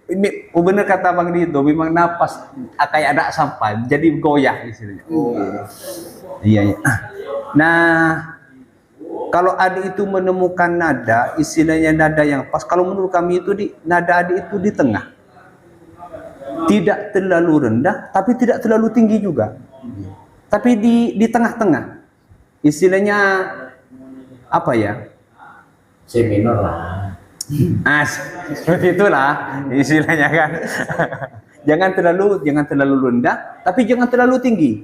ini benar kata Bang Dito, memang napas kayak ada sampah, jadi goyah istilahnya. Iya. Nah, kalau Adi itu menemukan nada, istilahnya nada yang pas. Kalau menurut kami itu nada Adi itu di tengah, tidak terlalu rendah, tapi tidak terlalu tinggi juga, tapi di tengah-tengah. Istilahnya apa ya? C minor lah. Seperti itulah istilahnya kan. jangan terlalu rendah, tapi jangan terlalu tinggi.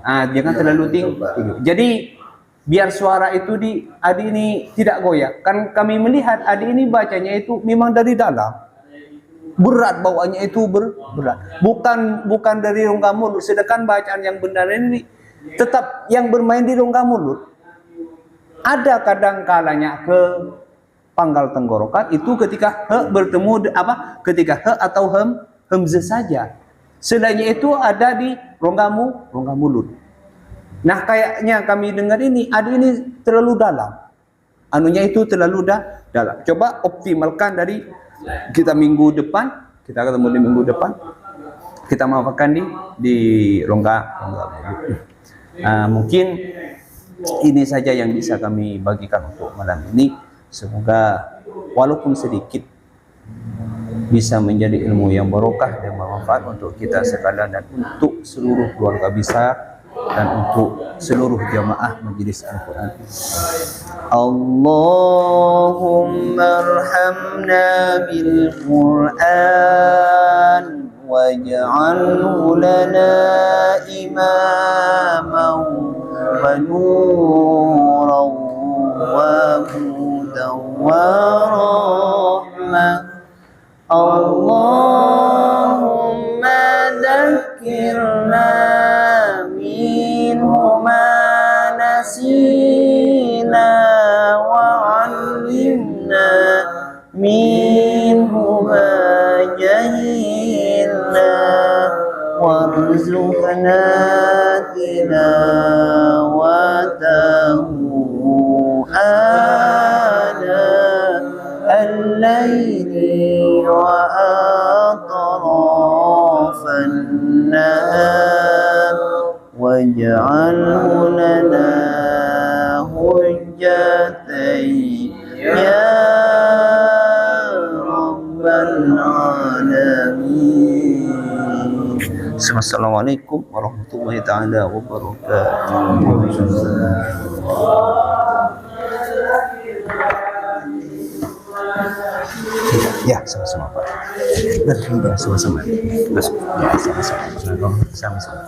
Jangan terlalu tinggi. Jadi biar suara itu Adi ini tidak goyah. Kan kami melihat Adi ini bacanya itu memang dari dalam. Berat bawaannya itu berat. Bukan dari rongga mulut. Sedangkan bacaan yang benar ini tetap yang bermain di rongga mulut. Ada kadang kalanya ke pangkal tenggorokan itu ketika bertemu ketika atau hemzah saja. Selainnya itu ada di rongga mulut. Nah, kayaknya kami dengar ini Adi ini terlalu dalam. Anunya itu terlalu dalam. Coba optimalkan dari kita minggu depan, kita ketemu di minggu depan. Kita maafkan di rongga mulut. Mungkin ini saja yang bisa kami bagikan untuk malam ini. Semoga walaupun sedikit bisa menjadi ilmu yang barokah dan bermanfaat untuk kita sekalian dan untuk seluruh keluarga besar dan untuk seluruh jamaah majelis Al-Quran. Allahumma arhamna bil Quran waj'alhu lana imaman wa nuran wa ورحمة اللهم ذكرنا منه ما نسينا وعلمنا منه ما جهلنا وارزقنا تلاوته الليل وأطراف النهار واجعله لنا حجتين يا رب العالمين. Assalamualaikum warahmatullahi taala wabarakatuh. Ya, sama-sama Pak. Ya, sama-sama. Ya, sama-sama. Sama-sama.